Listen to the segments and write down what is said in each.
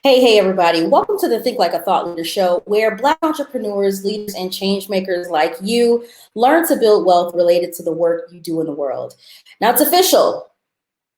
Hey, everybody. Welcome to the Think Like a Thought Leader show, where Black entrepreneurs, leaders, and change makers like you learn to build wealth related to the work you do in the world. Now, it's official.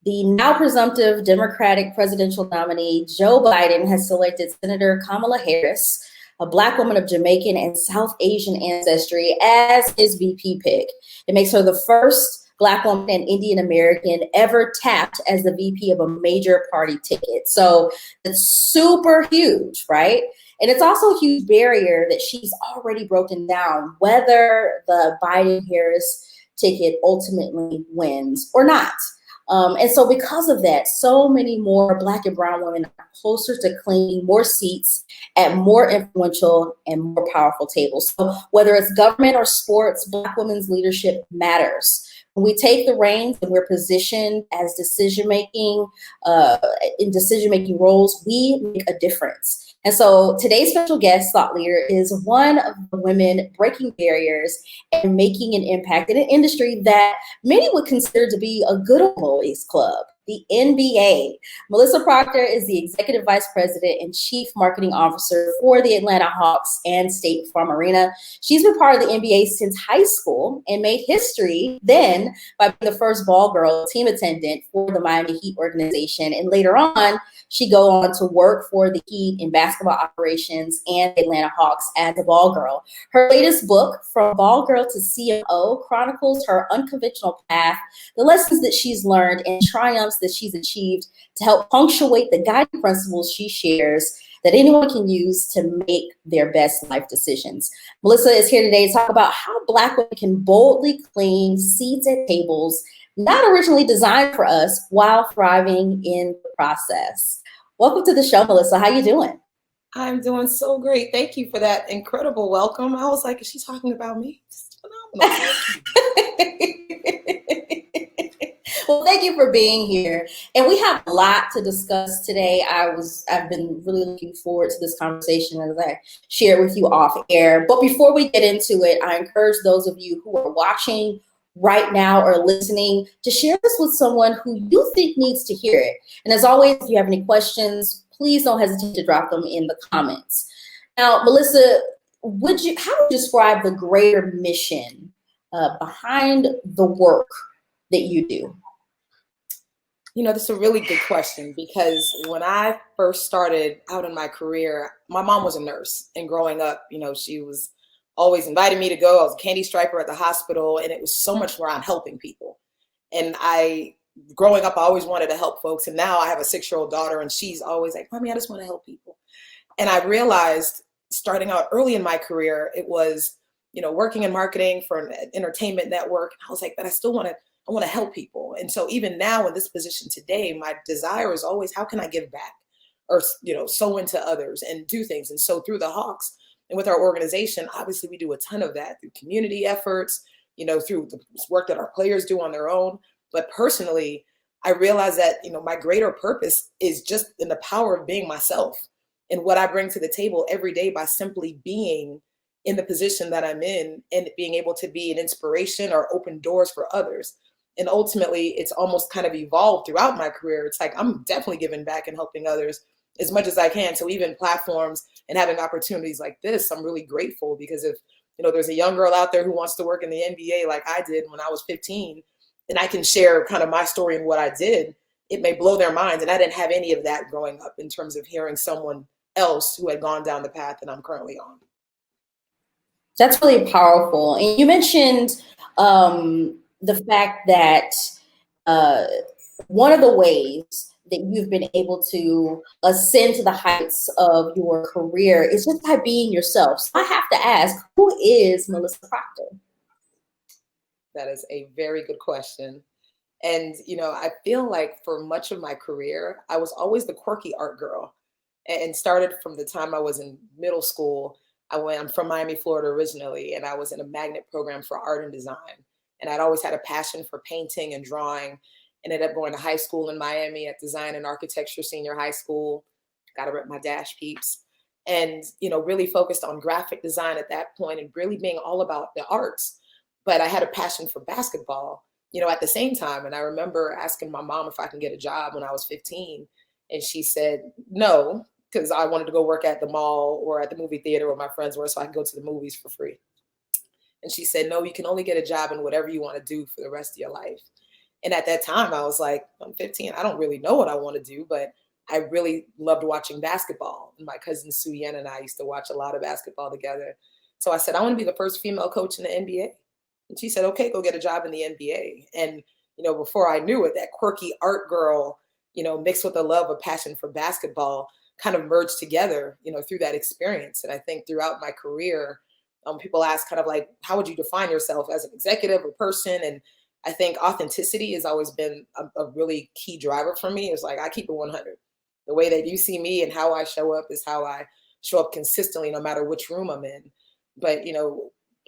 The now presumptive Democratic presidential nominee, Joe Biden, has selected Senator Kamala Harris, a Black woman of Jamaican and South Asian ancestry, as his VP pick. It makes her the first Black woman and Indian American ever tapped as the VP of a major party ticket. So it's super huge, right? And it's also a huge barrier that she's already broken down, whether the Biden Harris ticket ultimately wins or not. And so because of that, so many more Black and brown women are closer to claiming more seats at more influential and more powerful tables. So whether it's government or sports, Black women's leadership matters. When we take the reins and we're positioned as in decision-making roles, we make a difference. And so today's special guest thought leader is one of the women breaking barriers and making an impact in an industry that many would consider to be a good old boys club, the NBA. Melissa Proctor is the Executive Vice President and Chief Marketing Officer for the Atlanta Hawks and State Farm Arena. She's been part of the NBA since high school and made history then by being the first ball girl team attendant for the Miami Heat organization. And later on, she go on to work for the Heat in basketball operations and the Atlanta Hawks as a ball girl. Her latest book, From Ball Girl to CMO, chronicles her unconventional path, the lessons that she's learned, and triumphs that she's achieved to help punctuate the guiding principles she shares that anyone can use to make their best life decisions. Melissa is here today to talk about how Black women can boldly claim seats at tables not originally designed for us while thriving in the process. Welcome to the show, Melissa. How you doing? I'm doing so great. Thank you for that incredible welcome. I was like, is she talking about me? It's phenomenal. Well, thank you for being here. And we have a lot to discuss today. I've been really looking forward to this conversation as I share with you off air. But before we get into it, I encourage those of you who are watching right now or listening to share this with someone who you think needs to hear it. And as always, if you have any questions, please don't hesitate to drop them in the comments. Now, Melissa, how would you describe the greater mission behind the work that you do? You know, that's a really good question, because when I first started out in my career, my mom was a nurse, and growing up, she was always inviting me to go. I was a candy striper at the hospital, and it was so much around helping people. And growing up, I always wanted to help folks. And now I have a 6-year-old daughter, and she's always like, Mommy, I just want to help people. And I realized starting out early in my career, it was, working in marketing for an entertainment network. I was like, but I want to help people. And so even now in this position today, my desire is always, how can I give back or, sow into others and do things? And so through the Hawks and with our organization, obviously we do a ton of that through community efforts, through the work that our players do on their own. But personally, I realize that, my greater purpose is just in the power of being myself and what I bring to the table every day by simply being in the position that I'm in and being able to be an inspiration or open doors for others. And ultimately, it's almost kind of evolved throughout my career. It's like I'm definitely giving back and helping others as much as I can. So even platforms and having opportunities like this, I'm really grateful, because if there's a young girl out there who wants to work in the NBA like I did when I was 15, and I can share kind of my story and what I did, it may blow their minds. And I didn't have any of that growing up in terms of hearing someone else who had gone down the path that I'm currently on. That's really powerful. And you mentioned the fact that one of the ways that you've been able to ascend to the heights of your career is just by being yourself. So I have to ask, who is Melissa Proctor? That is a very good question. And, I feel like for much of my career, I was always the quirky art girl, and started from the time I was in middle school. I'm from Miami, Florida originally, and I was in a magnet program for art and design. And I'd always had a passion for painting and drawing. Ended up going to high school in Miami at Design and Architecture Senior High School. Got to rep my dash peeps. And, really focused on graphic design at that point and really being all about the arts. But I had a passion for basketball, at the same time. And I remember asking my mom if I can get a job when I was 15. And she said, no, because I wanted to go work at the mall or at the movie theater where my friends were so I could go to the movies for free. And she said, no, you can only get a job in whatever you want to do for the rest of your life. And at that time, I was like, I'm 15. I don't really know what I want to do, but I really loved watching basketball. And my cousin Sue Yen and I used to watch a lot of basketball together. So I said, I want to be the first female coach in the NBA. And she said, okay, go get a job in the NBA. And, before I knew it, that quirky art girl, mixed with a love, a passion for basketball kind of merged together, through that experience. And I think throughout my career, people ask kind of like, how would you define yourself as an executive or person? And I think authenticity has always been a really key driver for me. It's like, I keep it 100. The way that you see me and how I show up is how I show up consistently, no matter which room I'm in. But,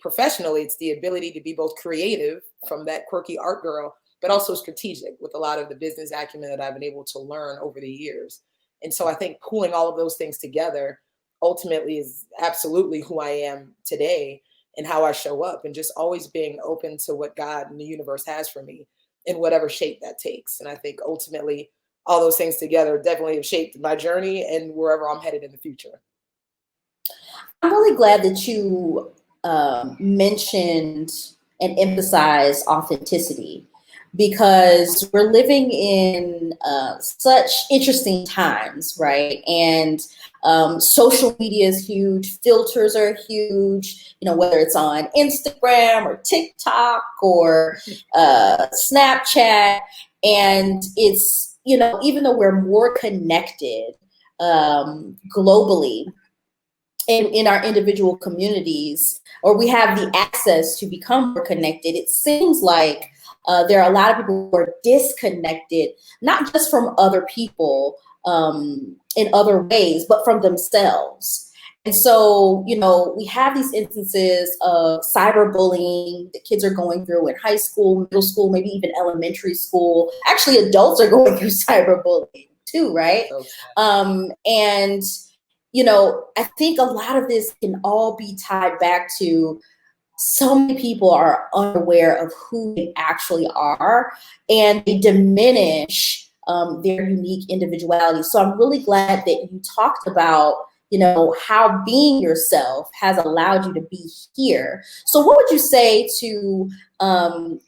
professionally, it's the ability to be both creative from that quirky art girl, but also strategic with a lot of the business acumen that I've been able to learn over the years. And so I think pulling all of those things together ultimately is absolutely who I am today and how I show up, and just always being open to what God and the universe has for me in whatever shape that takes. And I think ultimately all those things together definitely have shaped my journey and wherever I'm headed in the future. I'm really glad that you mentioned and emphasized authenticity, because we're living in such interesting times, right? And social media is huge. Filters are huge, whether it's on Instagram or TikTok or Snapchat. And it's, even though we're more connected globally, in our individual communities, or we have the access to become more connected, it seems like there are a lot of people who are disconnected, not just from other people in other ways, but from themselves. And so, we have these instances of cyberbullying that kids are going through in high school, middle school, maybe even elementary school. Actually, adults are going through cyberbullying too, right? And I think a lot of this can all be tied back to so many people are unaware of who they actually are, and they diminish their unique individuality. So I'm really glad that you talked about, how being yourself has allowed you to be here. So what would you say to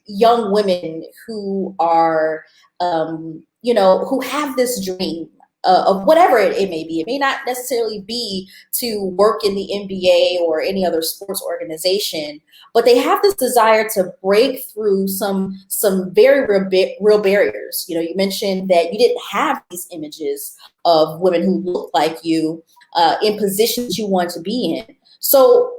young women who are, who have this dream of whatever it may be? It may not necessarily be to work in the NBA or any other sports organization, but they have this desire to break through some very real barriers. You mentioned that you didn't have these images of women who look like you in positions you want to be in. So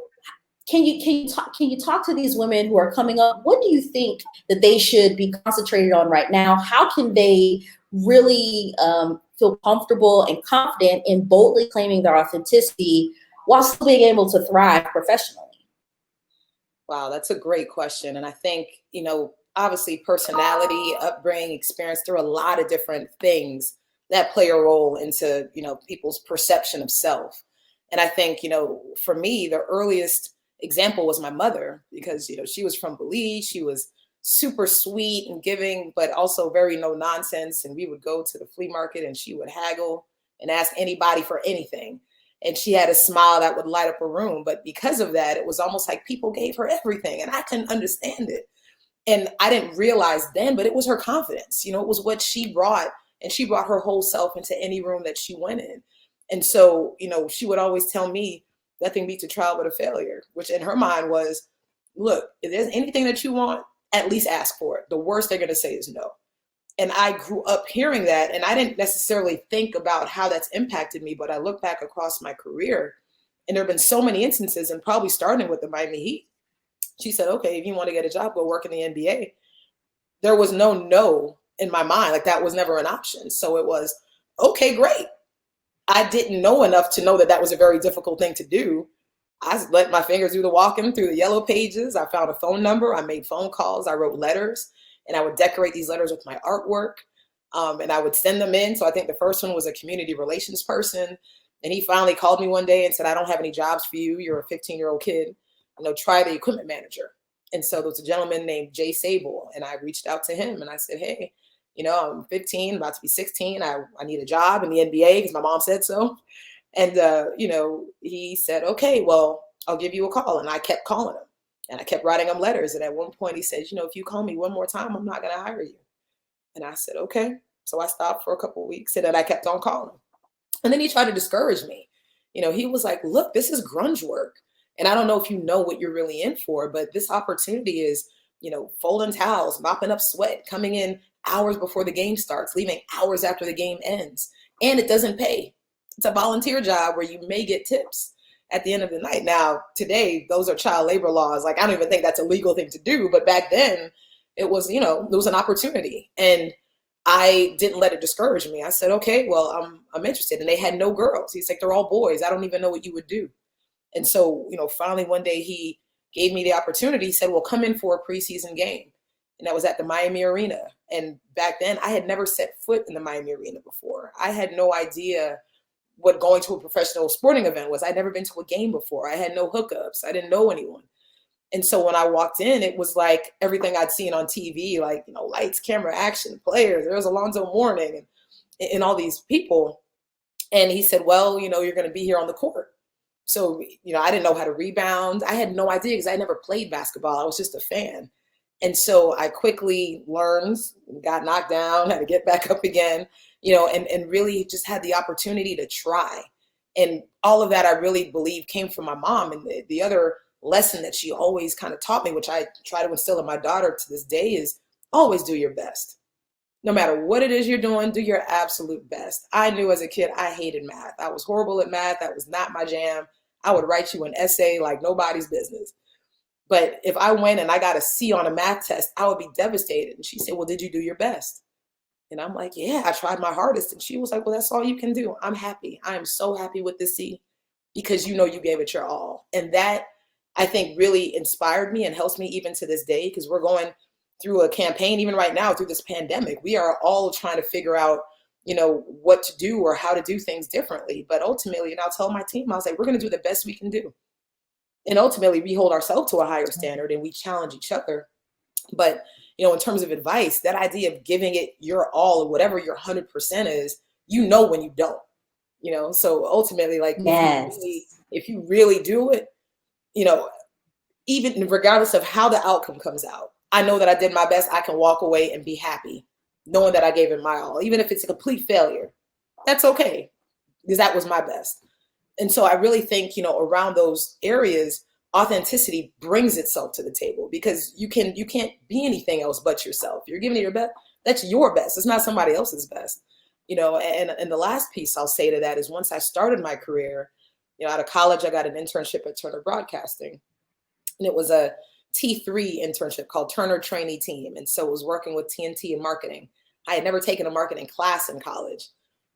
can you talk to these women who are coming up? What do you think that they should be concentrated on right now? How can they really feel comfortable and confident in boldly claiming their authenticity while still being able to thrive professionally? Wow, that's a great question. And I think, obviously personality, upbringing, experience, there are a lot of different things that play a role into, people's perception of self. And I think, for me, the earliest example was my mother, because, she was from Belize. She was super sweet and giving, but also very no nonsense. And we would go to the flea market and she would haggle and ask anybody for anything. And she had a smile that would light up a room. But because of that, it was almost like people gave her everything and I couldn't understand it. And I didn't realize then, but it was her confidence. It was what she brought, and she brought her whole self into any room that she went in. And so, she would always tell me, nothing beats a trial but a failure, which in her mind was, look, if there's anything that you want, at least ask for it. The worst they're going to say is no. And I grew up hearing that, and I didn't necessarily think about how that's impacted me, but I look back across my career, and there have been so many instances, and probably starting with the Miami Heat. She said, okay, if you want to get a job, go work in the NBA. There was no in my mind. Like, that was never an option. So it was, okay, great. I didn't know enough to know that that was a very difficult thing to do. I let my fingers do the walking through the yellow pages. I found a phone number. I made phone calls. I wrote letters, and I would decorate these letters with my artwork, and I would send them in. So I think the first one was a community relations person. And he finally called me one day and said, I don't have any jobs for you. You're a 15-year-old kid. Try the equipment manager. And so there was a gentleman named Jay Sable, and I reached out to him and I said, hey, I'm 15, about to be 16. I need a job in the NBA because my mom said so. And, he said, okay, well, I'll give you a call. And I kept calling him and I kept writing him letters. And at one point he says, if you call me one more time, I'm not going to hire you. And I said, okay. So I stopped for a couple of weeks and then I kept on calling him. And then he tried to discourage me. He was like, look, this is grunge work. And I don't know if you know what you're really in for, but this opportunity is, folding towels, mopping up sweat, coming in hours before the game starts, leaving hours after the game ends. And it doesn't pay. It's a volunteer job where you may get tips at the end of the night. Now, today, those are child labor laws. Like, I don't even think that's a legal thing to do. But back then, it was, there was an opportunity. And I didn't let it discourage me. I said, okay, well, I'm interested. And they had no girls. He's like, they're all boys. I don't even know what you would do. And so, finally one day he gave me the opportunity. He said, well, come in for a preseason game. And that was at the Miami Arena. And back then I had never set foot in the Miami Arena before. I had no idea what going to a professional sporting event was. I'd never been to a game before. I had no hookups. I didn't know anyone. And so when I walked in, it was like everything I'd seen on TV, like, lights, camera, action, players. There was Alonzo Mourning and all these people. And he said, well, you're going to be here on the court. So, I didn't know how to rebound. I had no idea because I never played basketball. I was just a fan. And so I quickly learned, got knocked down, had to get back up again, and really just had the opportunity to try. And all of that, I really believe, came from my mom. And the other lesson that she always kind of taught me, which I try to instill in my daughter to this day, is always do your best. No matter what it is you're doing, do your absolute best. I knew as a kid, I hated math. I was horrible at math. That was not my jam. I would write you an essay like nobody's business. But if I went and I got a C on a math test, I would be devastated. And she said, well, did you do your best? And I'm like, yeah, I tried my hardest. And she was like, well, that's all you can do. I'm happy. I am so happy with the C because you gave it your all. And that, I think, really inspired me and helps me even to this day, because we're going through a campaign, even right now, through this pandemic. We are all trying to figure out, what to do or how to do things differently. But ultimately, and I'll tell my team, I'll say, we're going to do the best we can do. And ultimately, we hold ourselves to a higher standard and we challenge each other. But, in terms of advice, that idea of giving it your all or whatever your 100% is, when you don't, so ultimately, like, Yes. if you really do it, even regardless of how the outcome comes out, I know that I did my best. I can walk away and be happy knowing that I gave it my all, even if it's a complete failure. That's okay, because that was my best. And so I really think, around those areas, authenticity brings itself to the table, because you can't be anything else but yourself. You're giving it your best. That's your best. It's not somebody else's best. And the last piece I'll say to that is, once I started my career, out of college, I got an internship at Turner Broadcasting, and it was a T3 internship called Turner Trainee Team. And so it was working with TNT and marketing. I had never taken a marketing class in college,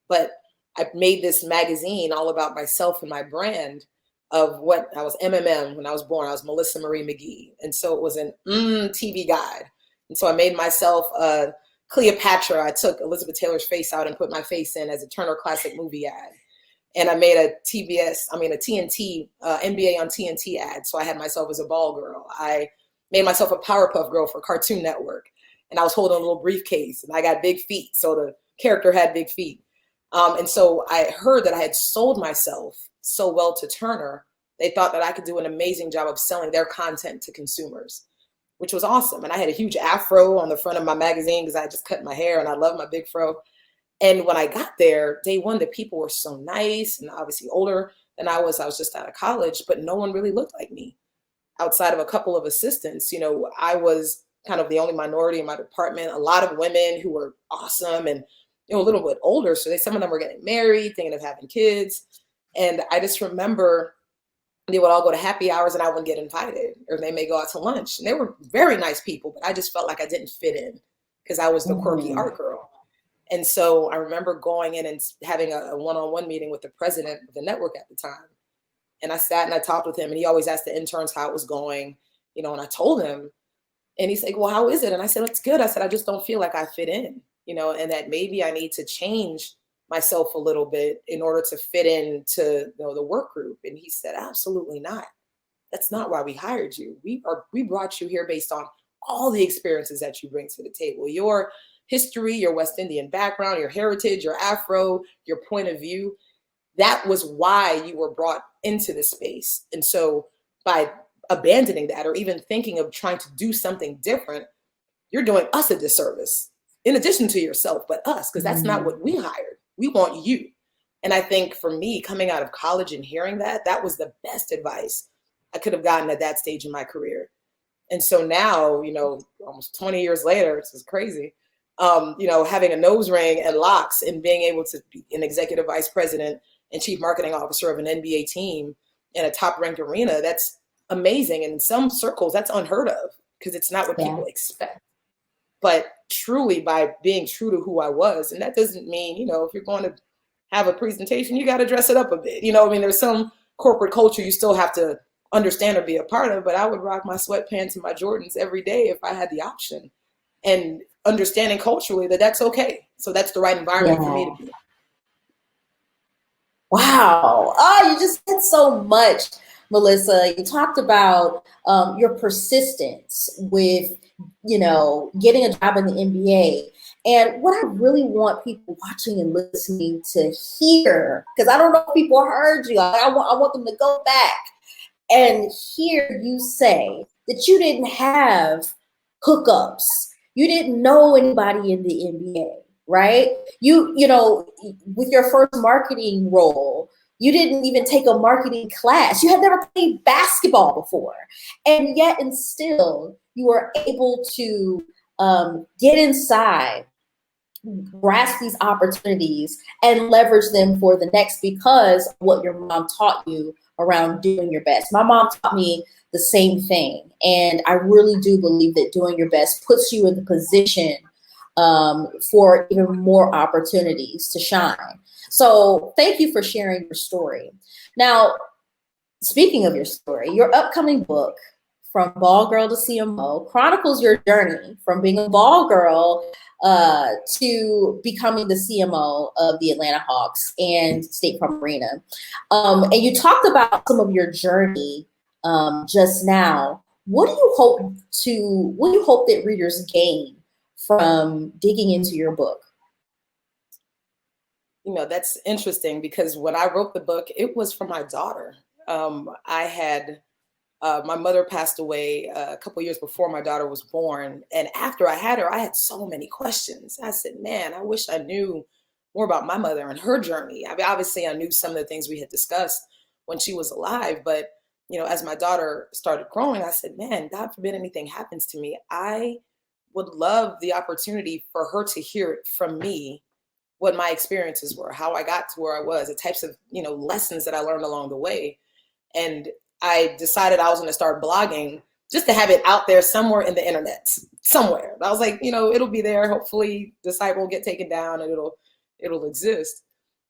but I made this magazine all about myself and my brand of what I was. MMM when I was born. I was Melissa Marie McGee. And so it was an TV guide. And so I made myself Cleopatra. I took Elizabeth Taylor's face out and put my face in as a Turner Classic Movie ad. And I made a TNT, NBA on TNT ad. So I had myself as a ball girl. I made myself a Powerpuff Girl for Cartoon Network. And I was holding a little briefcase, and I got big feet. So the character had big feet. And so I heard that I had sold myself so well to Turner, they thought that I could do an amazing job of selling their content to consumers, which was awesome. And I had a huge afro on the front of my magazine because I just cut my hair and I love my big fro. And when I got there, day one, the people were so nice and obviously older than I was. I was just out of college, but no one really looked like me outside of a couple of assistants. I was kind of the only minority in my department, a lot of women who were awesome and a little bit older. So some of them were getting married, thinking of having kids. And I just remember they would all go to happy hours and I wouldn't get invited, or they may go out to lunch. And they were very nice people, but I just felt like I didn't fit in because I was the quirky art girl. And so I remember going in and having a one-on-one meeting with the president of the network at the time. And I sat and I talked with him, and he always asked the interns how it was going, and I told him, and he's like, well, how is it? And I said, it's good. I said, I just don't feel like I fit in, and that maybe I need to change myself a little bit in order to fit into the work group. And he said, absolutely not. That's not why we hired you. We brought you here based on all the experiences that you bring to the table, your history, your West Indian background, your heritage, your Afro, your point of view. That was why you were brought into this space. And so by abandoning that, or even thinking of trying to do something different, you're doing us a disservice, in addition to yourself, but us, because that's not what we hired. We want you. And I think for me, coming out of college and hearing that, that was the best advice I could have gotten at that stage in my career. And so now, almost 20 years later, this is crazy, having a nose ring and locks and being able to be an executive vice president and chief marketing officer of an NBA team in a top ranked arena, that's amazing. And in some circles, that's unheard of because it's not what people expect. But truly, by being true to who I was, and that doesn't mean, if you're going to have a presentation, you got to dress it up a bit. There's some corporate culture you still have to understand or be a part of, but I would rock my sweatpants and my Jordans every day if I had the option, and understanding culturally that that's okay. So that's the right environment for me to be. Wow. Oh, you just said so much, Melissa. You talked about your persistence with, getting a job in the NBA. And what I really want people watching and listening to hear, because I don't know if people heard you, I want them to go back and hear you say that you didn't have hookups. You didn't know anybody in the NBA, right? You with your first marketing role, you didn't even take a marketing class. You had never played basketball before. And yet and still, you were able to get inside, grasp these opportunities, and leverage them for the next because of what your mom taught you around doing your best. My mom taught me the same thing. And I really do believe that doing your best puts you in the position for even more opportunities to shine. So thank you for sharing your story. Now, speaking of your story, your upcoming book, From Ball Girl to CMO, chronicles your journey from being a ball girl to becoming the CMO of the Atlanta Hawks and State Farm Arena. And you talked about some of your journey just now. What do you hope that readers gain from digging into your book? That's interesting because when I wrote the book, it was for my daughter. My mother passed away a couple of years before my daughter was born. And after I had her, I had so many questions. I said, man, I wish I knew more about my mother and her journey. I mean, obviously, I knew some of the things we had discussed when she was alive. But, as my daughter started growing, I said, man, God forbid anything happens to me. I would love the opportunity for her to hear it from me, what my experiences were, how I got to where I was, the types of, lessons that I learned along the way. And I decided I was going to start blogging just to have it out there somewhere in the internet, somewhere. I was like, it'll be there. Hopefully the site won't get taken down and it'll exist.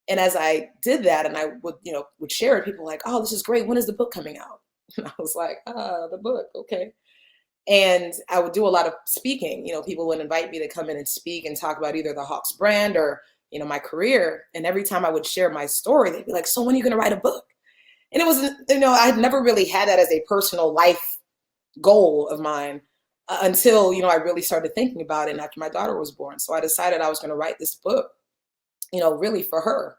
And as I did that, and I would share it, people were like, oh, this is great. When is the book coming out? And I was like, the book. Okay. And I would do a lot of speaking. People would invite me to come in and speak and talk about either the Hawks brand or, my career. And every time I would share my story, they'd be like, so when are you going to write a book? And it was, I had never really had that as a personal life goal of mine until, I really started thinking about it after my daughter was born. So I decided I was going to write this book, really for her.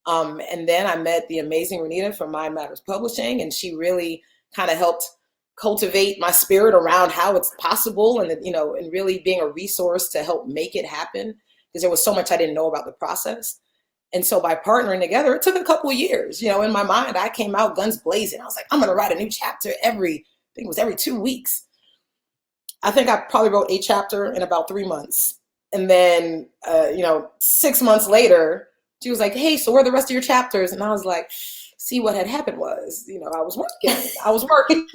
And then I met the amazing Renita from Mind Matters Publishing, and she really kind of helped cultivate my spirit around how it's possible and, and really being a resource to help make it happen because there was so much I didn't know about the process. And so by partnering together, it took a couple of years. In my mind, I came out guns blazing. I was like, I'm going to write a new chapter every 2 weeks. I think I probably wrote a chapter in about 3 months. And then, 6 months later, she was like, hey, so where are the rest of your chapters? And I was like, see, what had happened was, I was working.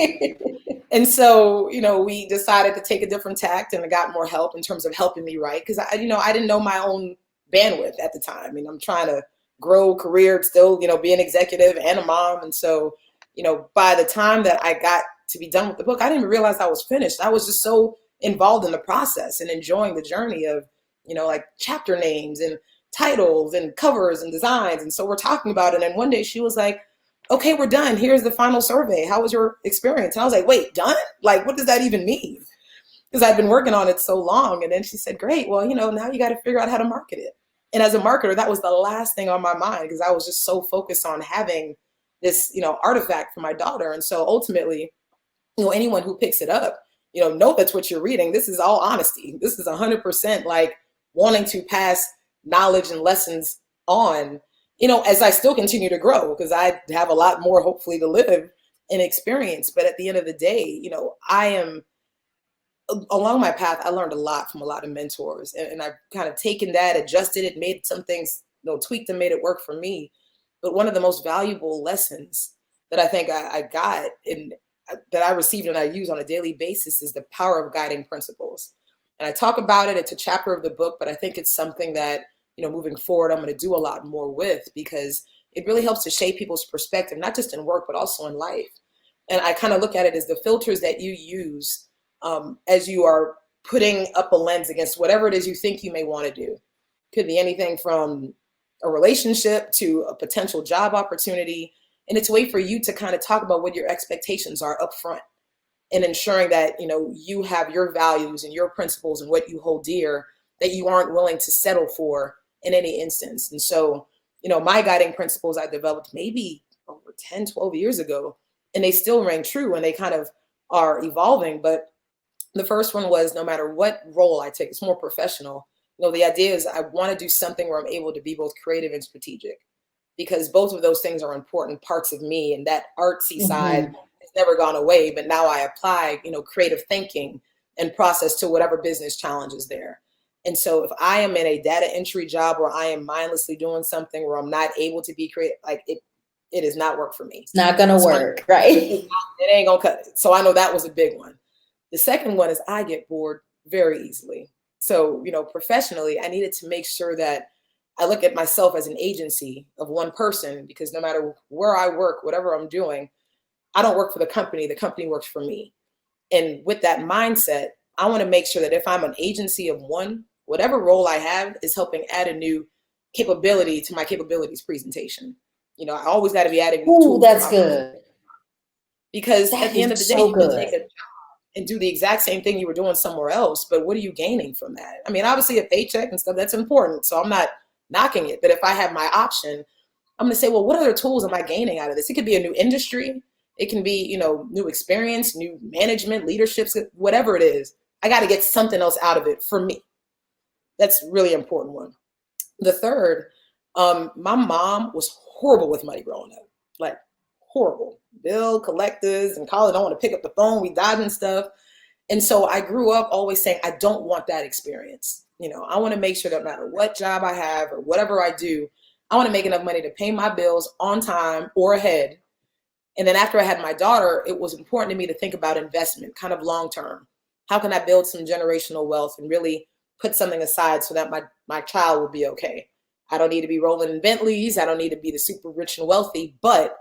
And so, we decided to take a different tact, and I got more help in terms of helping me write. Because, I didn't know my own bandwidth at the time. I'm trying to grow career, still, be an executive and a mom. And so, by the time that I got to be done with the book, I didn't even realize I was finished. I was just so involved in the process and enjoying the journey of, like chapter names and titles and covers and designs. And so we're talking about it. And one day she was like, okay, we're done. Here's the final survey. How was your experience? And I was like, wait, done? Like, what does that even mean? because I'd been working on it so long. And then she said, great, well, now you got to figure out how to market it. And as a marketer, that was the last thing on my mind, because I was just so focused on having this, artifact for my daughter. And so ultimately, anyone who picks it up, know that's what you're reading. This is all honesty. This is 100% like wanting to pass knowledge and lessons on, as I still continue to grow, because I have a lot more hopefully to live and experience. But at the end of the day, I am, along my path, I learned a lot from a lot of mentors, and I've kind of taken that, adjusted it, made some things, tweaked and made it work for me. But one of the most valuable lessons that I think I got in that I received and I use on a daily basis is the power of guiding principles. And I talk about it. It's a chapter of the book, but I think it's something that, moving forward, I'm going to do a lot more with, because it really helps to shape people's perspective, not just in work, but also in life. And I kind of look at it as the filters that you use as you are putting up a lens against whatever it is you think you may want to do. Could be anything from a relationship to a potential job opportunity. And it's a way for you to kind of talk about what your expectations are up front, and ensuring that, you have your values and your principles and what you hold dear that you aren't willing to settle for in any instance. And so, my guiding principles I developed maybe over 10, 12 years ago, and they still ring true, and they kind of are evolving. But the first one was, no matter what role I take, it's more professional. The idea is I want to do something where I'm able to be both creative and strategic, because both of those things are important parts of me. And that artsy side has never gone away, but now I apply, creative thinking and process to whatever business challenge is there. And so if I am in a data entry job where I am mindlessly doing something where I'm not able to be creative, like it does not work for me. It's not going to work, right? It ain't going to cut it. So I know that was a big one. The second one is I get bored very easily. So, professionally, I needed to make sure that I look at myself as an agency of one person, because no matter where I work, whatever I'm doing, I don't work for the company works for me. And with that mindset, I want to make sure that if I'm an agency of one, whatever role I have is helping add a new capability to my capabilities presentation. I always got to be adding. Ooh, that's good. Because at the end of the day, you can take a job and do the exact same thing you were doing somewhere else, but what are you gaining from that? I mean, obviously a paycheck and stuff, that's important. So I'm not knocking it. But if I have my option, I'm going to say, well, what other tools am I gaining out of this? It could be a new industry. It can be, new experience, new management, leadership, whatever it is. I got to get something else out of it for me. That's really important one. The third, my mom was horrible with money growing up, like horrible. Bill collectors and college don't want to pick up the phone. We died and stuff. And so I grew up always saying, I don't want that experience. I want to make sure that no matter what job I have or whatever I do, I want to make enough money to pay my bills on time or ahead. And then after I had my daughter, it was important to me to think about investment, kind of long term. How can I build some generational wealth and really put something aside so that my child will be okay? I don't need to be rolling in Bentleys. I don't need to be the super rich and wealthy, but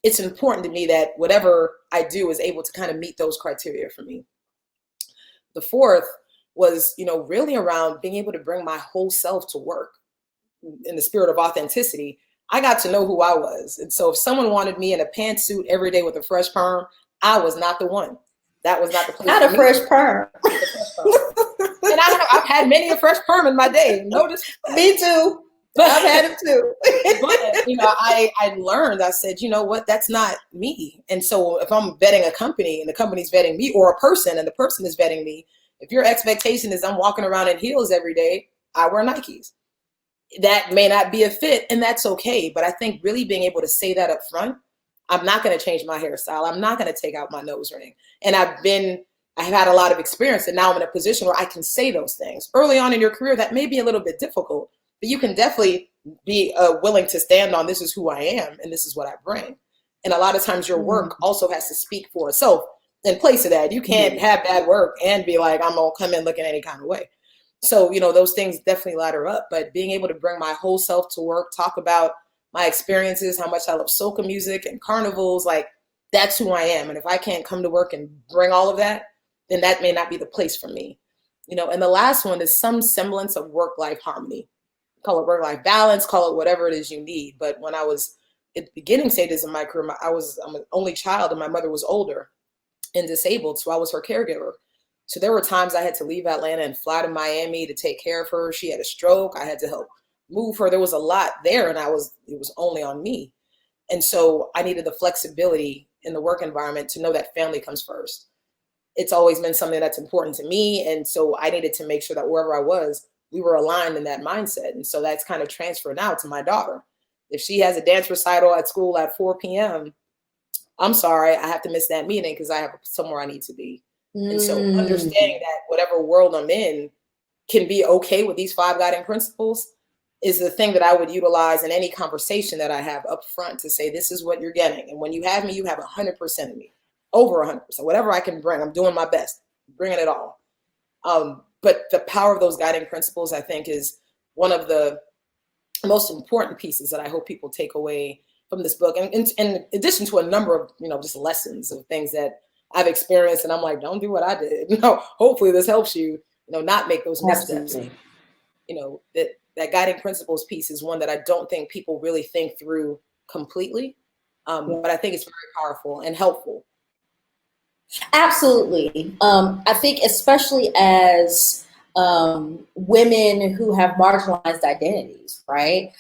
it's important to me that whatever I do is able to kind of meet those criteria for me. The fourth was, really around being able to bring my whole self to work in the spirit of authenticity. I got to know who I was. And so if someone wanted me in a pantsuit every day with a fresh perm, I was not the one. That was not the place. Not a fresh perm. And I've had many a fresh perm in my day. Notice. Me too. But I've had it too. But, I learned, I said, you know what, that's not me. And so if I'm vetting a company and the company's vetting me, or a person and the person is vetting me, if your expectation is I'm walking around in heels every day, I wear Nikes. That may not be a fit, and that's okay. But I think really being able to say that up front, I'm not going to change my hairstyle. I'm not going to take out my nose ring. And I've had a lot of experience, and now I'm in a position where I can say those things. Early on in your career, that may be a little bit difficult, but you can definitely be willing to stand on, this is who I am and this is what I bring. And a lot of times your work also has to speak for itself in place of that. You can't have bad work and be like, I'm going to come in looking any kind of way. So, those things definitely ladder up, but being able to bring my whole self to work, talk about my experiences, how much I love soca music and carnivals, like that's who I am. And if I can't come to work and bring all of that, then that may not be the place for me. And the last one is some semblance of work-life harmony. Call it work-life balance, call it whatever it is you need. But when I was at the beginning stages of my career, I'm an only child and my mother was older and disabled. So I was her caregiver. So there were times I had to leave Atlanta and fly to Miami to take care of her. She had a stroke. I had to help move her. There was a lot there, and it was only on me. And so I needed the flexibility in the work environment to know that family comes first. It's always been something that's important to me. And so I needed to make sure that wherever I was, we were aligned in that mindset. And so that's kind of transferred now to my daughter. If she has a dance recital at school at 4 p.m., I'm sorry, I have to miss that meeting because I have somewhere I need to be. And so understanding that whatever world I'm in can be okay with these 5 guiding principles is the thing that I would utilize in any conversation that I have up front to say, this is what you're getting. And when you have me, you have 100% of me, over 100%, whatever I can bring, I'm doing my best, bringing it all. But the power of those guiding principles, I think, is one of the most important pieces that I hope people take away from this book. And in addition to a number of, just lessons of things that I've experienced. And I'm like, don't do what I did. Hopefully this helps you, not make those missteps. That guiding principles piece is one that I don't think people really think through completely. But I think it's very powerful and helpful. Absolutely. I think especially as women who have marginalized identities, right?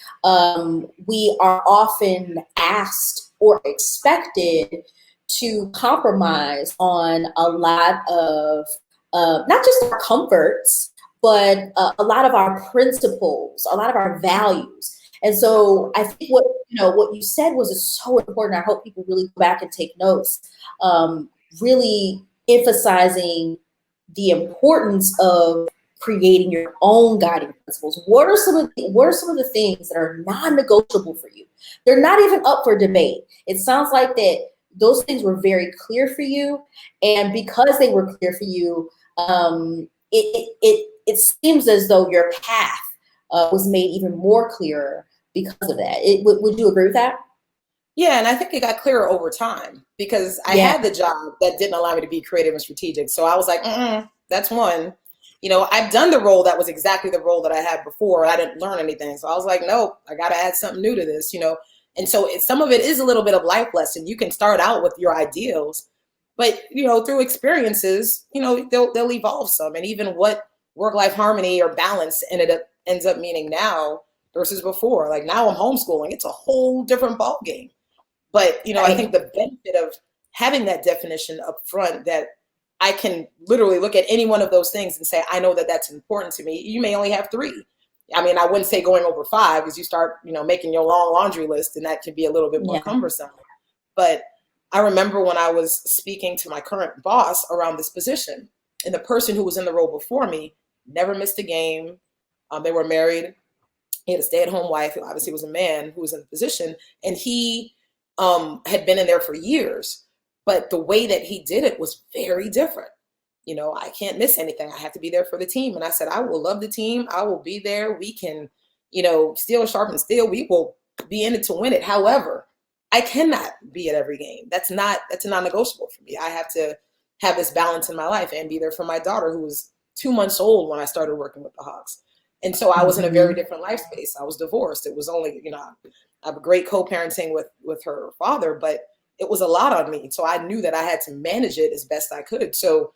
We are often asked or expected to compromise on a lot of not just our comforts, but a lot of our principles, a lot of our values. And so I think what you said was so important. I hope people really go back and take notes, really emphasizing the importance of creating your own guiding principles. What are some of the things that are non-negotiable for you? They're not even up for debate. It sounds like that those things were very clear for you, and because they were clear for you, it seems as though your path was made even more clearer because of that. Would you agree with that? Yeah, and I think it got clearer over time because I had the job that didn't allow me to be creative and strategic. So I was like, that's one. I've done the role that was exactly the role that I had before. I didn't learn anything. So I was like, nope, I got to add something new to this, And so some of it is a little bit of life lesson. You can start out with your ideals, but, through experiences, they'll evolve some. And even what work-life harmony or balance ends up meaning now versus before. Like now I'm homeschooling. It's a whole different ballgame. But, I think the benefit of having that definition up front, that I can literally look at any one of those things and say, I know that that's important to me. You may only have 3. I mean, I wouldn't say going over 5 because you start, making your long laundry list, and that can be a little bit more cumbersome. But I remember when I was speaking to my current boss around this position, and the person who was in the role before me never missed a game. They were married. He had a stay-at-home wife who obviously was a man who was in the position, and he had been in there for years. But the way that he did it was very different. I can't miss anything. I have to be there for the team. And I said, I will love the team. I will be there. We can, steel sharpen steel. We will be in it to win it. However, I cannot be at every game. That's a non-negotiable for me. I have to have this balance in my life and be there for my daughter, who was 2 months old when I started working with the Hawks. And so I was in a very different life space. I was divorced. It was only, I have a great co-parenting with her father, but it was a lot on me. So I knew that I had to manage it as best I could. So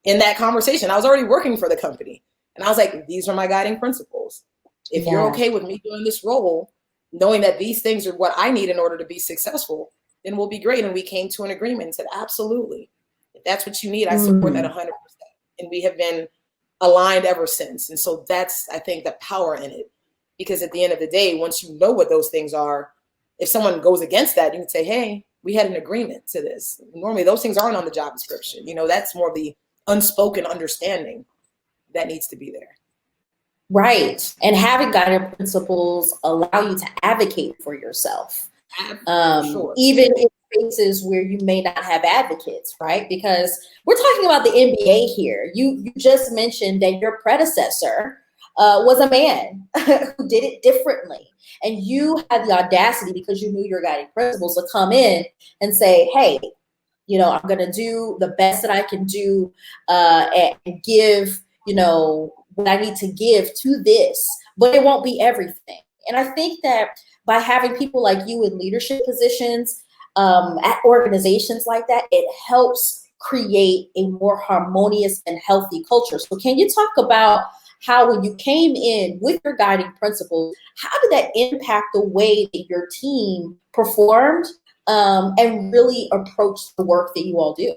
in that conversation, I was already working for the company. And I was like, these are my guiding principles. If you're okay with me doing this role, knowing that these things are what I need in order to be successful, then we'll be great. And we came to an agreement and said, absolutely. If that's what you need, I support that 100%. And we have been aligned ever since. And so that's, I think, the power in it. Because at the end of the day, once you know what those things are, if someone goes against that, you can say, hey, we had an agreement to this. Normally, those things aren't on the job description. That's more of the unspoken understanding that needs to be there. Right. And having guiding principles allow you to advocate for yourself. Sure. Even in spaces where you may not have advocates, right? Because we're talking about the NBA here. You just mentioned that your predecessor was a man who did it differently. And you had the audacity, because you knew your guiding principles, to come in and say, hey, I'm going to do the best that I can do and give, what I need to give to this, but it won't be everything. And I think that by having people like you in leadership positions at organizations like that, it helps create a more harmonious and healthy culture. So can you talk about how, when you came in with your guiding principles, how did that impact the way that your team performed, and really approached the work that you all do?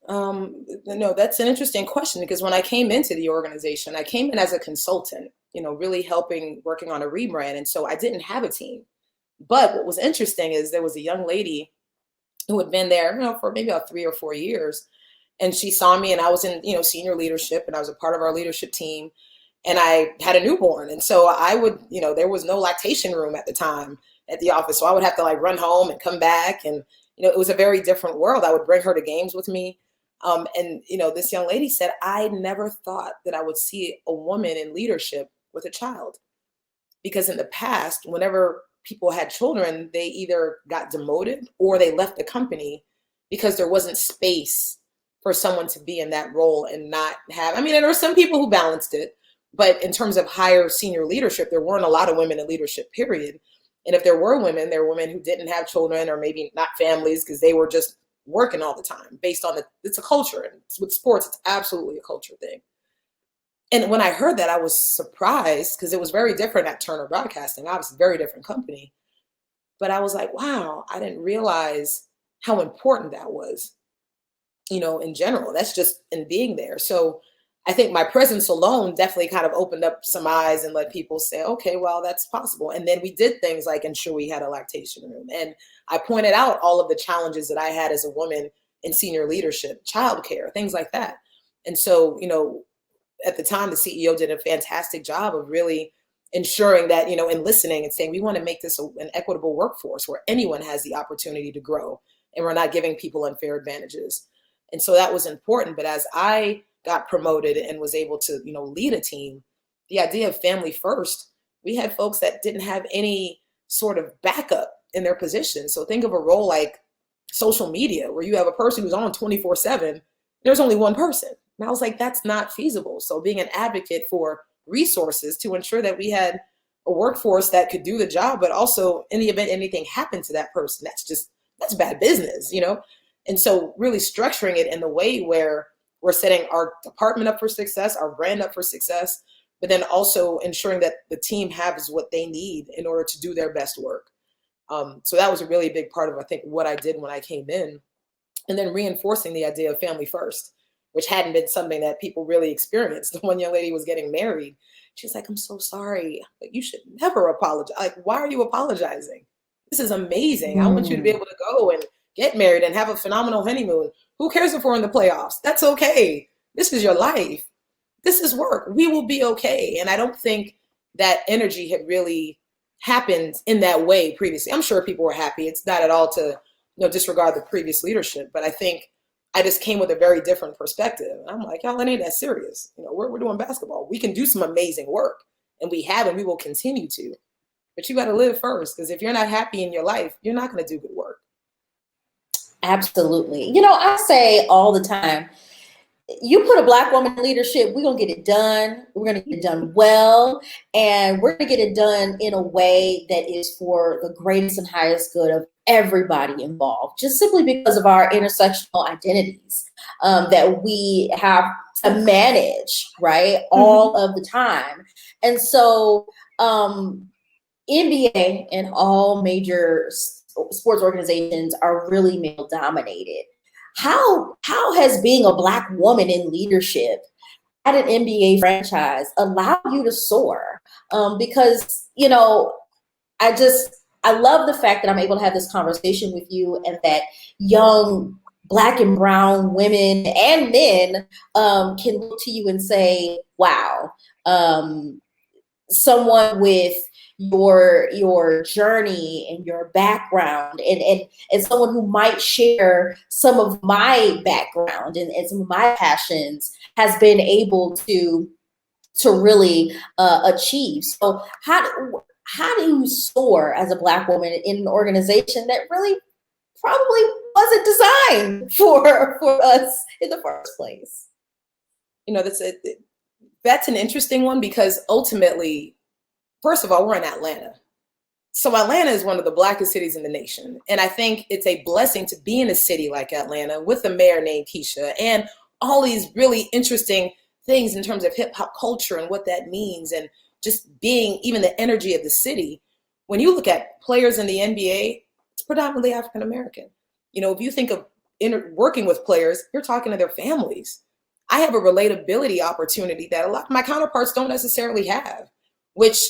No, that's an interesting question, because when I came into the organization, I came in as a consultant, really working on a rebrand. And so I didn't have a team. But what was interesting is there was a young lady who had been there, for maybe about 3 or 4 years. And she saw me, and I was in, senior leadership, and I was a part of our leadership team, and I had a newborn. And so I would, there was no lactation room at the time at the office. So I would have to run home and come back. And, it was a very different world. I would bring her to games with me. And, this young lady said, I never thought that I would see a woman in leadership with a child, because in the past, whenever people had children, they either got demoted or they left the company because there wasn't space for someone to be in that role and not have, and there were some people who balanced it, but in terms of higher senior leadership, there weren't a lot of women in leadership, period. And if there were women who didn't have children, or maybe not families, because they were just working all the time based on it's a culture. And with sports, it's absolutely a culture thing. And when I heard that, I was surprised, because it was very different at Turner Broadcasting, obviously very different company. But I was like, wow, I didn't realize how important that was, in general. That's just in being there. So I think my presence alone definitely kind of opened up some eyes and let people say, okay, well, that's possible. And then we did things like ensure we had a lactation room. And I pointed out all of the challenges that I had as a woman in senior leadership, childcare, things like that. And so, at the time, the CEO did a fantastic job of really ensuring that, and listening and saying, we want to make this an equitable workforce where anyone has the opportunity to grow, and we're not giving people unfair advantages. And so that was important. But as I got promoted and was able to, lead a team, the idea of family first, we had folks that didn't have any sort of backup in their position. So think of a role like social media, where you have a person who's on 24/7, there's only one person. And I was like, that's not feasible. So being an advocate for resources to ensure that we had a workforce that could do the job, but also in the event anything happened to that person, that's bad business, And so really structuring it in the way where we're setting our department up for success, our brand up for success, but then also ensuring that the team has what they need in order to do their best work. So that was a really big part of, I think, what I did when I came in. And then reinforcing the idea of family first, which hadn't been something that people really experienced. The one young lady was getting married. She's like, I'm so sorry. Like, you should never apologize. Like, why are you apologizing? This is amazing. I want you to be able to go and get married and have a phenomenal honeymoon. Who cares if we're in the playoffs? That's okay. This is your life. This is work. We will be okay. And I don't think that energy had really happened in that way previously. I'm sure people were happy. It's not at all to disregard the previous leadership, but I think I just came with a very different perspective. And I'm like, y'all, it ain't that serious. We're doing basketball. We can do some amazing work, and we have, and we will continue to. But you got to live first, because if you're not happy in your life, you're not going to do good work. Absolutely. I say all the time, you put a Black woman in leadership, we're going to get it done. We're going to get it done well. And we're going to get it done in a way that is for the greatest and highest good of everybody involved, just simply because of our intersectional identities that we have to manage, right, all of the time. And so NBA and all major sports organizations are really male dominated. How has being a Black woman in leadership at an NBA franchise allowed you to soar? Because I love the fact that I'm able to have this conversation with you, and that young Black and brown women and men can look to you and say, wow, someone with your journey and your background, and someone who might share some of my background and some of my passions has been able to really achieve. So how do you soar as a Black woman in an organization that really probably wasn't designed for us in the first place? That's an interesting one, because ultimately, first of all, we're in Atlanta. So Atlanta is one of the blackest cities in the nation. And I think it's a blessing to be in a city like Atlanta with a mayor named Keisha and all these really interesting things in terms of hip hop culture and what that means and just being even the energy of the city. When you look at players in the NBA, it's predominantly African American. If you think of working with players, you're talking to their families. I have a relatability opportunity that a lot of my counterparts don't necessarily have, which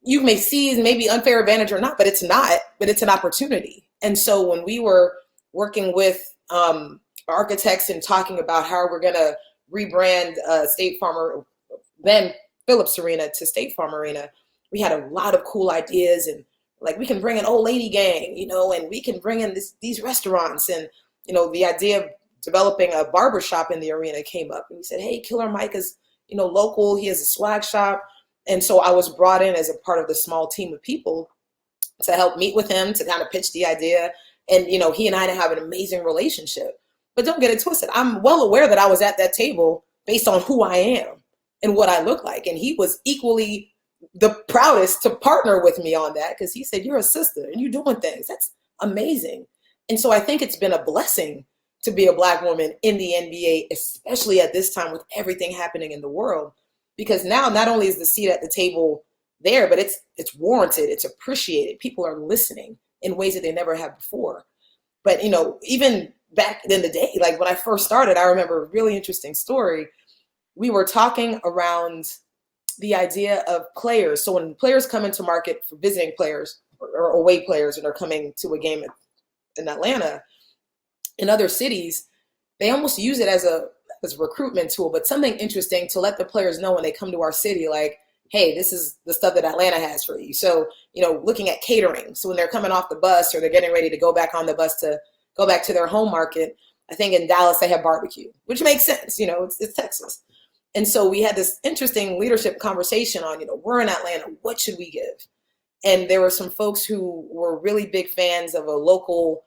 you may see as maybe unfair advantage or not, but it's not, but it's an opportunity. And so when we were working with architects and talking about how we're going to rebrand State Farm, then Phillips Arena to State Farm Arena, we had a lot of cool ideas and like we can bring an old lady gang, and we can bring in these restaurants and, the idea of developing a barber shop in the arena came up and we said, hey, Killer Mike is, local. He has a swag shop. And so I was brought in as a part of the small team of people to help meet with him, to kind of pitch the idea. And, he and I have an amazing relationship. But don't get it twisted. I'm well aware that I was at that table based on who I am and what I look like. And he was equally the proudest to partner with me on that because he said, you're a sister and you're doing things. That's amazing. And so I think it's been a blessing to be a Black woman in the NBA, especially at this time with everything happening in the world. Because now not only is the seat at the table there, but it's warranted, it's appreciated. People are listening in ways that they never have before. But, even back in the day, like when I first started, I remember a really interesting story. We were talking around the idea of players. So when players come into market for visiting players or away players and are coming to a game in Atlanta, in other cities, they almost use it as a recruitment tool, but something interesting to let the players know when they come to our city, like, hey, this is the stuff that Atlanta has for you. So, looking at catering. So when they're coming off the bus or they're getting ready to go back on the bus to go back to their home market, I think in Dallas they have barbecue, which makes sense. It's Texas. And so we had this interesting leadership conversation on, we're in Atlanta, what should we give? And there were some folks who were really big fans of a local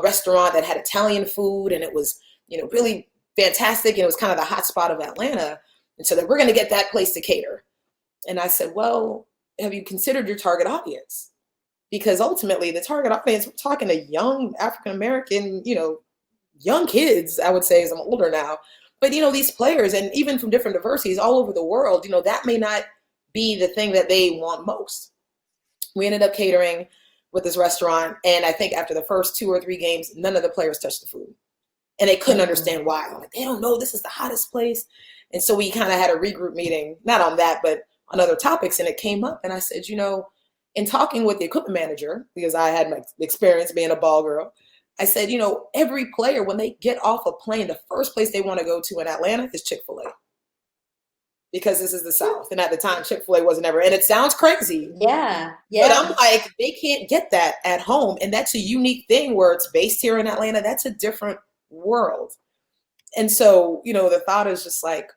restaurant that had Italian food, and it was, really fantastic. And it was kind of the hot spot of Atlanta. And so that we're going to get that place to cater. And I said, well, have you considered your target audience? Because ultimately the target audience, we're talking to young African-American, young kids, I would say, as I'm older now. But, these players, and even from different diversities all over the world, that may not be the thing that they want most. We ended up catering with this restaurant. And I think after the first 2 or 3 games, none of the players touched the food. And they couldn't understand why. I'm like, they don't know this is the hottest place. And so we kind of had a regroup meeting, not on that, but on other topics. And it came up. And I said, in talking with the equipment manager, because I had my experience being a ball girl, I said, every player, when they get off a plane, the first place they want to go to in Atlanta is Chick-fil-A. Because this is the South. And at the time, Chick-fil-A wasn't ever. And it sounds crazy. Yeah. But I'm like, they can't get that at home. And that's a unique thing where it's based here in Atlanta. That's a different world. And so, the thought is just like,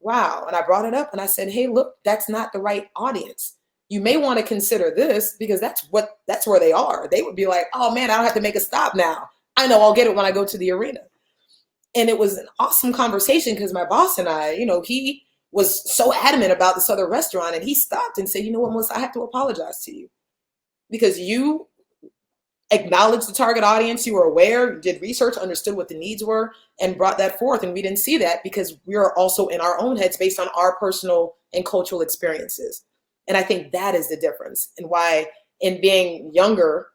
wow. And I brought it up and I said, hey, look, that's not the right audience. You may want to consider this because that's where they are. They would be like, oh man, I don't have to make a stop now. I know I'll get it when I go to the arena. And it was an awesome conversation because my boss and I, he was so adamant about this other restaurant and he stopped and said, you know what, Melissa, I have to apologize to you because you acknowledged the target audience, you were aware, did research, understood what the needs were, and brought that forth. And we didn't see that because we are also in our own heads based on our personal and cultural experiences. And I think that is the difference and why in being younger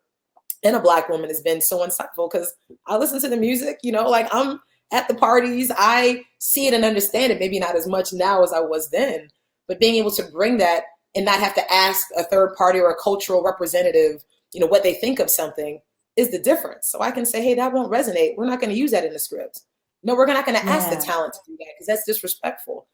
and a Black woman has been so insightful because I listen to the music, like I'm at the parties, I see it and understand it, maybe not as much now as I was then, but being able to bring that and not have to ask a third party or a cultural representative, what they think of something is the difference. So I can say, hey, that won't resonate. We're not going to use that in the script. No, we're not going to ask the talent to do that because that's disrespectful.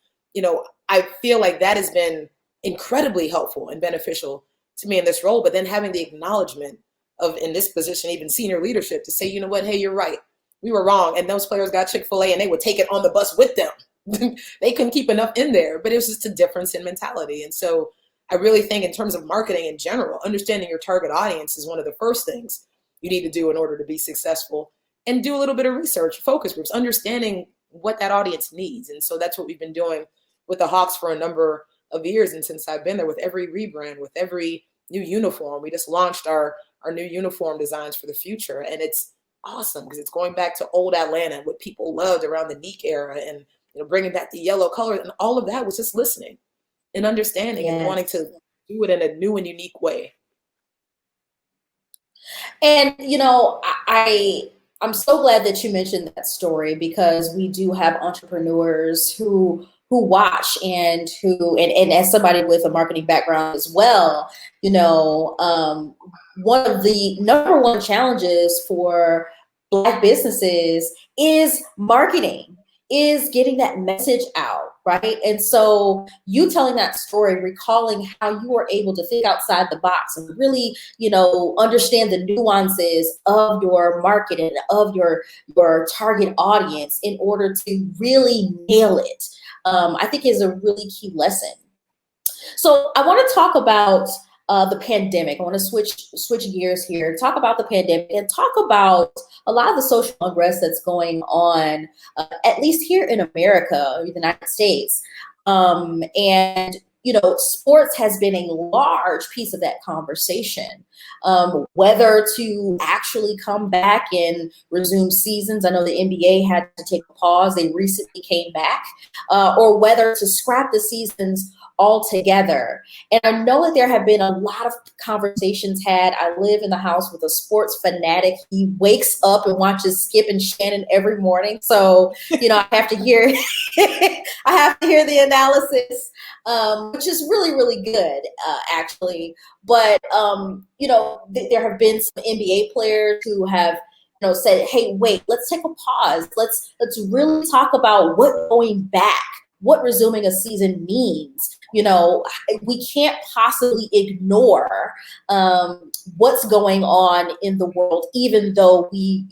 I feel like that has been incredibly helpful and beneficial to me in this role, but then having the acknowledgement of, in this position, even senior leadership to say, you know what, hey, you're right. We were wrong. And those players got Chick-fil-A and they would take it on the bus with them. They couldn't keep enough in there, but it was just a difference in mentality. And so I really think in terms of marketing in general, understanding your target audience is one of the first things you need to do in order to be successful, and do a little bit of research, focus groups, understanding what that audience needs. And so that's what we've been doing with the Hawks for a number of years. And since I've been there, with every rebrand, with every new uniform. We just launched our new uniform designs for the future, and it's awesome because it's going back to old Atlanta, what people loved around the Neek era, and bringing back the yellow color, and all of that was just listening and understanding and wanting Yes. to do it in a new and unique way. And I'm so glad that you mentioned that story, because we do have entrepreneurs who watch, and and as somebody with a marketing background as well, one of the number one challenges for Black businesses is marketing, is getting that message out, right? And so you telling that story, recalling how you were able to think outside the box and really, understand the nuances of your market and of your target audience in order to really nail it, I think is a really key lesson. So I want to talk about the pandemic. I want to switch gears here, talk about the pandemic, and talk about a lot of the social unrest that's going on, at least here in America, or the United States. And sports has been a large piece of that conversation. Whether to actually come back and resume seasons. I know the NBA had to take a pause. They recently came back. Or whether to scrap the seasons altogether. And I know that there have been a lot of conversations had. I live in the house with a sports fanatic. He wakes up and watches Skip and Shannon every morning. So, I have to hear I have to hear the analysis, which is really, really good, actually. But there have been some NBA players who have said, hey, wait, let's take a pause. Let's really talk about what resuming a season means. We can't possibly ignore what's going on in the world, even though we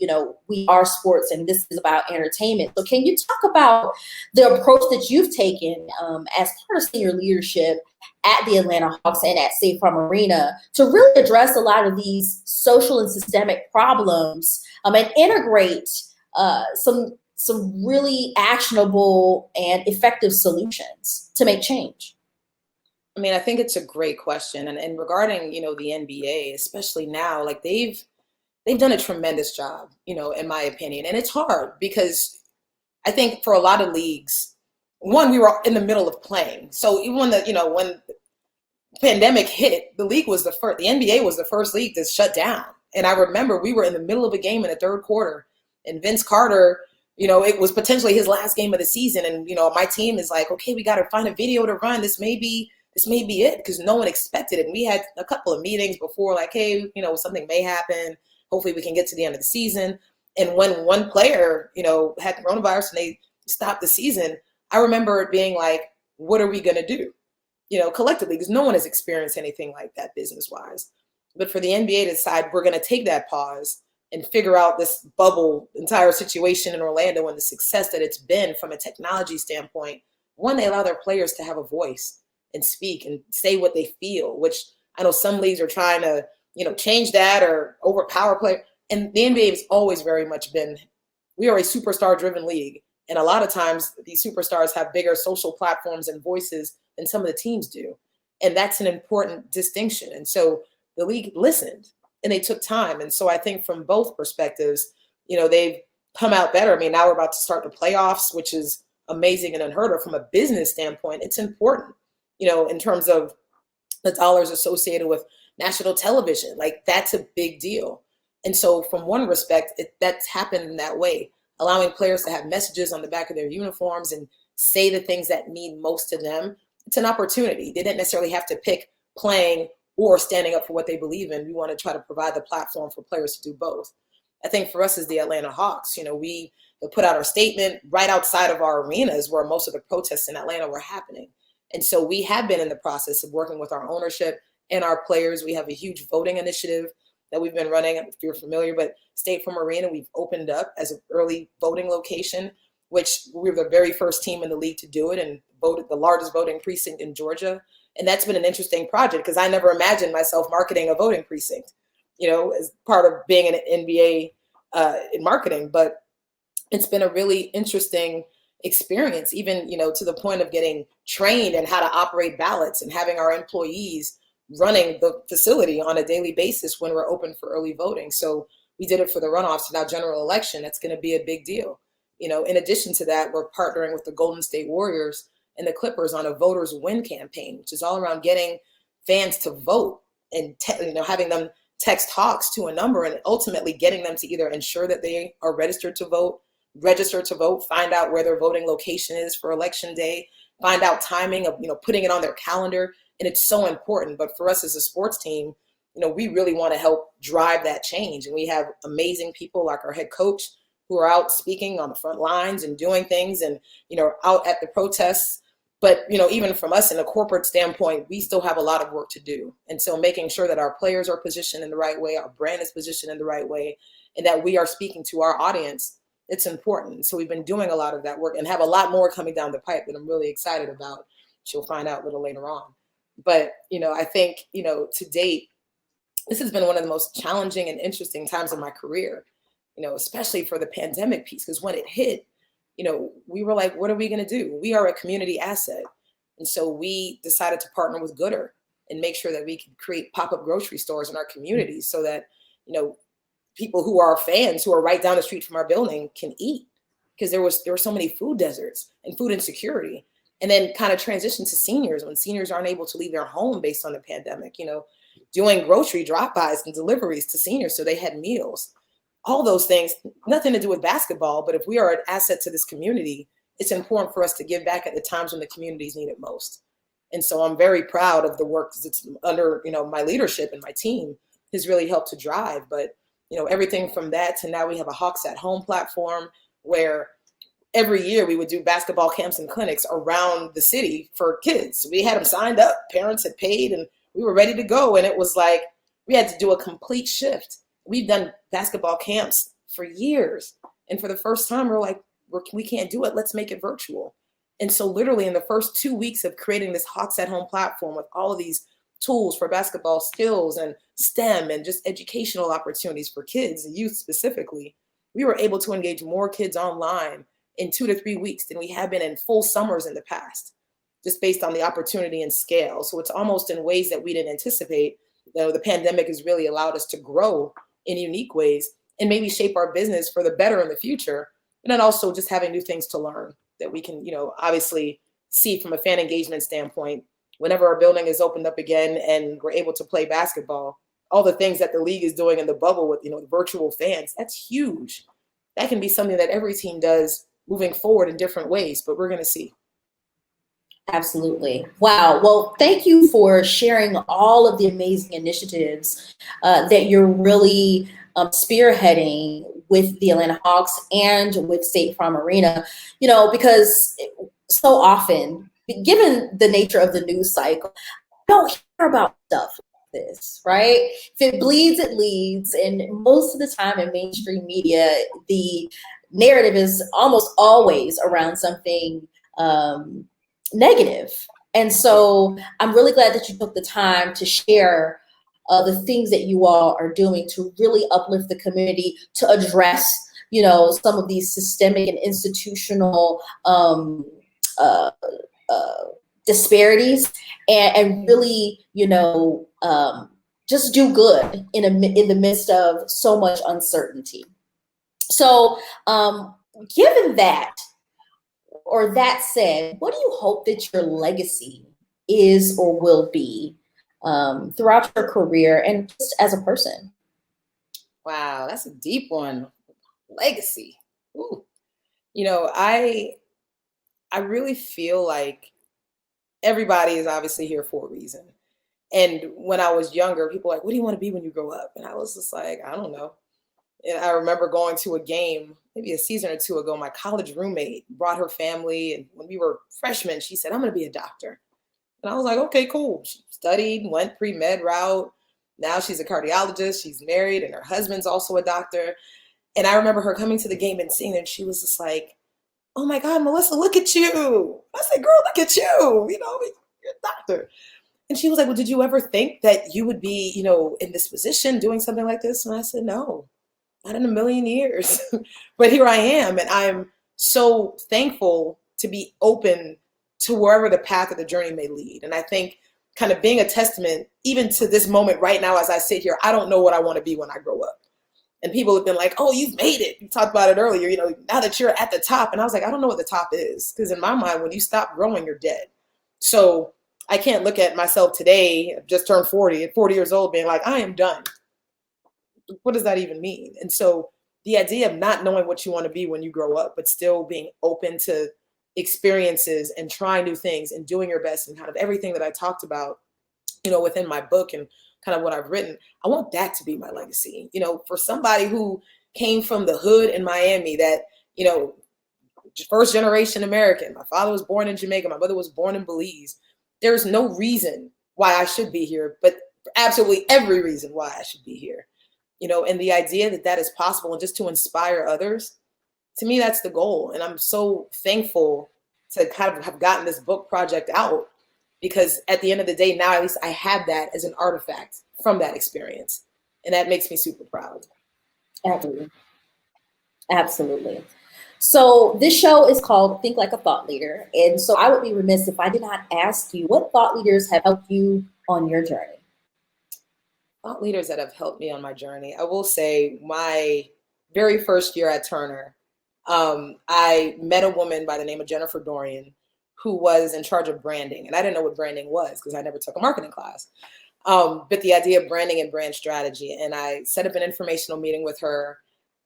are sports and this is about entertainment. So can you talk about the approach that you've taken as part of senior leadership at the Atlanta Hawks and at State Farm Arena to really address a lot of these social and systemic problems, and integrate some really actionable and effective solutions to make change? I mean, I think it's a great question. And regarding, the NBA, especially now, like they've done a tremendous job, in my opinion. And it's hard because I think for a lot of leagues, one, we were in the middle of playing. So even when when the pandemic hit, the NBA was the first league to shut down. And I remember we were in the middle of a game in the third quarter, and Vince Carter, it was potentially his last game of the season. And, my team is like, okay, we got to find a video to run. This may be it, because no one expected it. And we had a couple of meetings before, like, hey, something may happen. Hopefully we can get to the end of the season. And when one player, had coronavirus and they stopped the season, I remember it being like, what are we going to do, collectively? Because no one has experienced anything like that business-wise. But for the NBA to decide we're going to take that pause and figure out this bubble entire situation in Orlando and the success that it's been from a technology standpoint, one, they allow their players to have a voice and speak and say what they feel, which I know some leagues are trying to, change that or overpower play. And the NBA has always very much been, we are a superstar driven league. And a lot of times these superstars have bigger social platforms and voices than some of the teams do. And that's an important distinction. And so the league listened and they took time. And so I think from both perspectives, they've come out better. I mean, now we're about to start the playoffs, which is amazing and unheard of from a business standpoint. It's important, in terms of the dollars associated with national television. Like, that's a big deal. And so from one respect, that's happened in that way, allowing players to have messages on the back of their uniforms and say the things that mean most to them. It's an opportunity. They didn't necessarily have to pick playing or standing up for what they believe in. We want to try to provide the platform for players to do both. I think for us as the Atlanta Hawks, we put out our statement right outside of our arenas where most of the protests in Atlanta were happening. And so we have been in the process of working with our ownership and our players. We have a huge voting initiative that we've been running. If you're familiar, but State Farm Arena, we've opened up as an early voting location, which we were the very first team in the league to do it and voted the largest voting precinct in Georgia. And that's been an interesting project because I never imagined myself marketing a voting precinct, as part of being an NBA in marketing. But it's been a really interesting experience, even, to the point of getting trained in how to operate ballots and having our employees running the facility on a daily basis when we're open for early voting. So we did it for the runoffs to now general election. That's going to be a big deal. In addition to that, we're partnering with the Golden State Warriors and the Clippers on a voters win campaign, which is all around getting fans to vote and having them text Hawks to a number and ultimately getting them to either ensure that they are register to vote, find out where their voting location is for election day, find out timing of putting it on their calendar. And it's so important. But for us as a sports team, we really want to help drive that change. And we have amazing people like our head coach who are out speaking on the front lines and doing things and, out at the protests. But, even from us in a corporate standpoint, we still have a lot of work to do. And so making sure that our players are positioned in the right way, our brand is positioned in the right way, and that we are speaking to our audience, it's important. So we've been doing a lot of that work and have a lot more coming down the pipe that I'm really excited about. You'll find out a little later on. But, I think, to date, this has been one of the most challenging and interesting times of my career, especially for the pandemic piece, because when it hit, we were like, what are we going to do? We are a community asset. And so we decided to partner with Good Ole and make sure that we could create pop-up grocery stores in our communities so that, people who are fans who are right down the street from our building can eat, because there were so many food deserts and food insecurity. And then kind of transition to seniors when seniors aren't able to leave their home based on the pandemic, doing grocery drop-bys and deliveries to seniors so they had meals. All those things, nothing to do with basketball, but if we are an asset to this community, it's important for us to give back at the times when the communities need it most. And so I'm very proud of the work that's under, my leadership and my team has really helped to drive. But, everything from that to now we have a Hawks at Home platform where every year we would do basketball camps and clinics around the city for kids. We had them signed up, parents had paid, and we were ready to go. And it was like, we had to do a complete shift. We've done basketball camps for years. And for the first time, we're like, we can't do it. Let's make it virtual. And so literally in the first 2 weeks of creating this Hawks at Home platform with all of these tools for basketball skills and STEM and just educational opportunities for kids and youth specifically, we were able to engage more kids online in 2 to 3 weeks than we have been in full summers in the past, just based on the opportunity and scale. So it's almost in ways that we didn't anticipate. The pandemic has really allowed us to grow in unique ways and maybe shape our business for the better in the future. And then also just having new things to learn that we can, obviously see from a fan engagement standpoint. Whenever our building is opened up again and we're able to play basketball, all the things that the league is doing in the bubble with, virtual fans, that's huge. That can be something that every team does moving forward in different ways, but we're going to see. Absolutely. Wow. Well, thank you for sharing all of the amazing initiatives that you're really spearheading with the Atlanta Hawks and with State Farm Arena, because so often, given the nature of the news cycle, I don't hear about stuff like this, right? If it bleeds, it leads. And most of the time in mainstream media, the narrative is almost always around something negative. And so I'm really glad that you took the time to share the things that you all are doing to really uplift the community, to address, some of these systemic and institutional disparities, and really, just do good in the midst of so much uncertainty. So, given that, or that said, what do you hope that your legacy is or will be throughout your career and just as a person? Wow, that's a deep one. Legacy. Ooh. I really feel like everybody is obviously here for a reason. And when I was younger, people were like, what do you want to be when you grow up? And I was just like, I don't know. And I remember going to a game, maybe a season or two ago, my college roommate brought her family. And when we were freshmen, she said, I'm going to be a doctor. And I was like, okay, cool. She studied, went pre-med route. Now she's a cardiologist. She's married and her husband's also a doctor. And I remember her coming to the game and seeing it. And she was just like, oh my God, Melissa, look at you. I said, girl, look at you. You're a doctor. And she was like, well, did you ever think that you would be, in this position doing something like this? And I said, no, not in a million years. But here I am. And I'm so thankful to be open to wherever the path of the journey may lead. And I think kind of being a testament even to this moment right now as I sit here. I don't know what I want to be when I grow up. And people have been like, oh, you've made it. You talked about it earlier, you know, now that you're at the top. And I was like, I don't know what the top is. Because in my mind, when you stop growing, you're dead. So I can't look at myself today, just turned 40, at 40 years old, being like, I am done. What does that even mean? And so the idea of not knowing what you want to be when you grow up, but still being open to experiences and trying new things and doing your best and kind of everything that I talked about, you know, within my book and kind of what I've written, I want that to be my legacy. You know, for somebody who came from the hood in Miami, that, you know, first generation American, my father was born in Jamaica, my mother was born in Belize. There's no reason why I should be here, but absolutely every reason why I should be here. You know, and the idea that that is possible and just to inspire others, to me, that's the goal. And I'm so thankful to kind of have gotten this book project out, because at the end of the day, now at least I have that as an artifact from that experience. And that makes me super proud. Absolutely. Absolutely. So this show is called Think Like a Thought Leader. And so I would be remiss if I did not ask you, what thought leaders have helped you on your journey? Thought leaders that have helped me on my journey. I will say my very first year at Turner, I met a woman by the name of Jennifer Dorian, who was in charge of branding. And I didn't know what branding was because I never took a marketing class. But the idea of branding and brand strategy. And I set up an informational meeting with her.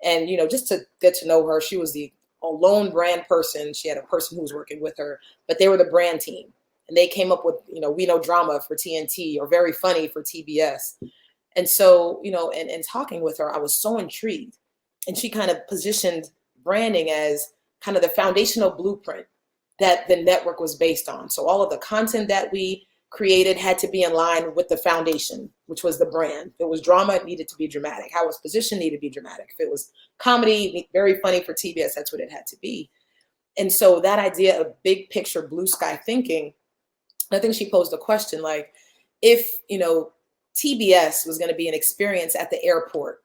And, you know, just to get to know her, she was the lone brand person. She had a person who was working with her, but they were the brand team. And they came up with, you know, We Know Drama for TNT or Very Funny for TBS. And so, you know, and talking with her, I was so intrigued. And she kind of positioned branding as kind of the foundational blueprint that the network was based on. So all of the content that we created had to be in line with the foundation, which was the brand. If it was drama, it needed to be dramatic. How it was positioned needed to be dramatic. If it was comedy, Very Funny for TBS, that's what it had to be. And so that idea of big picture, blue sky thinking, I think she posed a question like, if, you know, TBS was going to be an experience at the airport,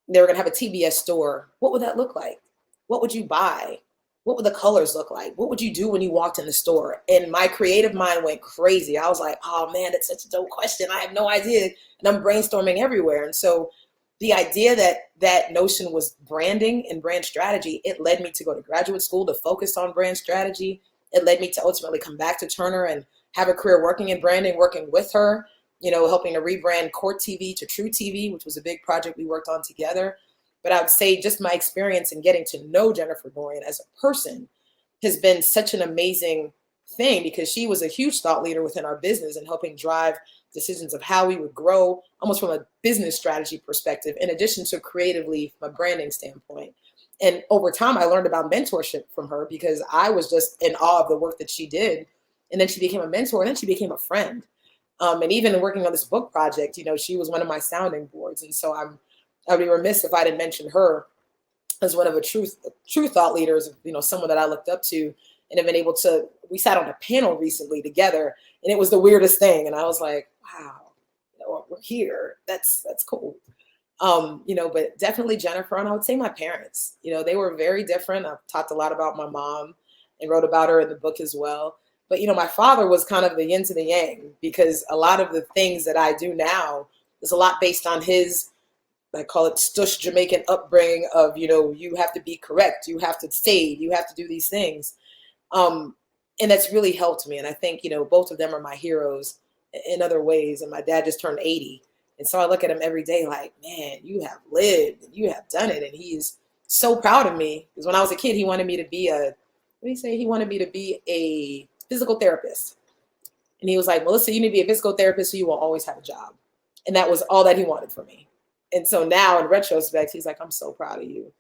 they were going to have a TBS store, what would that look like? What would you buy? What would the colors look like? What would you do when you walked in the store? And my creative mind went crazy. I was like, oh man, that's such a dope question. I have no idea. And I'm brainstorming everywhere. And so the idea that that notion was branding and brand strategy, it led me to go to graduate school to focus on brand strategy. It led me to ultimately come back to Turner and have a career working in branding, working with her, you know, helping to rebrand Court TV to True TV, which was a big project we worked on together. But I would say just my experience in getting to know Jennifer Dorian as a person has been such an amazing thing, because she was a huge thought leader within our business and helping drive decisions of how we would grow almost from a business strategy perspective, in addition to creatively from a branding standpoint. And over time, I learned about mentorship from her because I was just in awe of the work that she did. And then she became a mentor, and then she became a friend. And even working on this book project, you know, she was one of my sounding boards. And so I'd be remiss if I didn't mention her as one of the true thought leaders, you know, someone that I looked up to and have been able to, we sat on a panel recently together, and it was the weirdest thing. And I was like, wow, you know, we're here. That's cool. You know, but definitely Jennifer, and I would say my parents, you know, they were very different. I've talked a lot about my mom and wrote about her in the book as well. But, you know, my father was kind of the yin to the yang, because a lot of the things that I do now is a lot based on his, I call it stush Jamaican upbringing of, you know, you have to be correct, you have to save, you have to do these things. And that's really helped me. And I think, you know, both of them are my heroes in other ways. And my dad just turned 80. And so I look at him every day like, man, you have lived and you have done it. And he's so proud of me, because when I was a kid, he wanted me to be what did he say? He wanted me to be a physical therapist. And he was like, Melissa, you need to be a physical therapist so you will always have a job. And that was all that he wanted for me. And so now in retrospect, he's like, I'm so proud of you.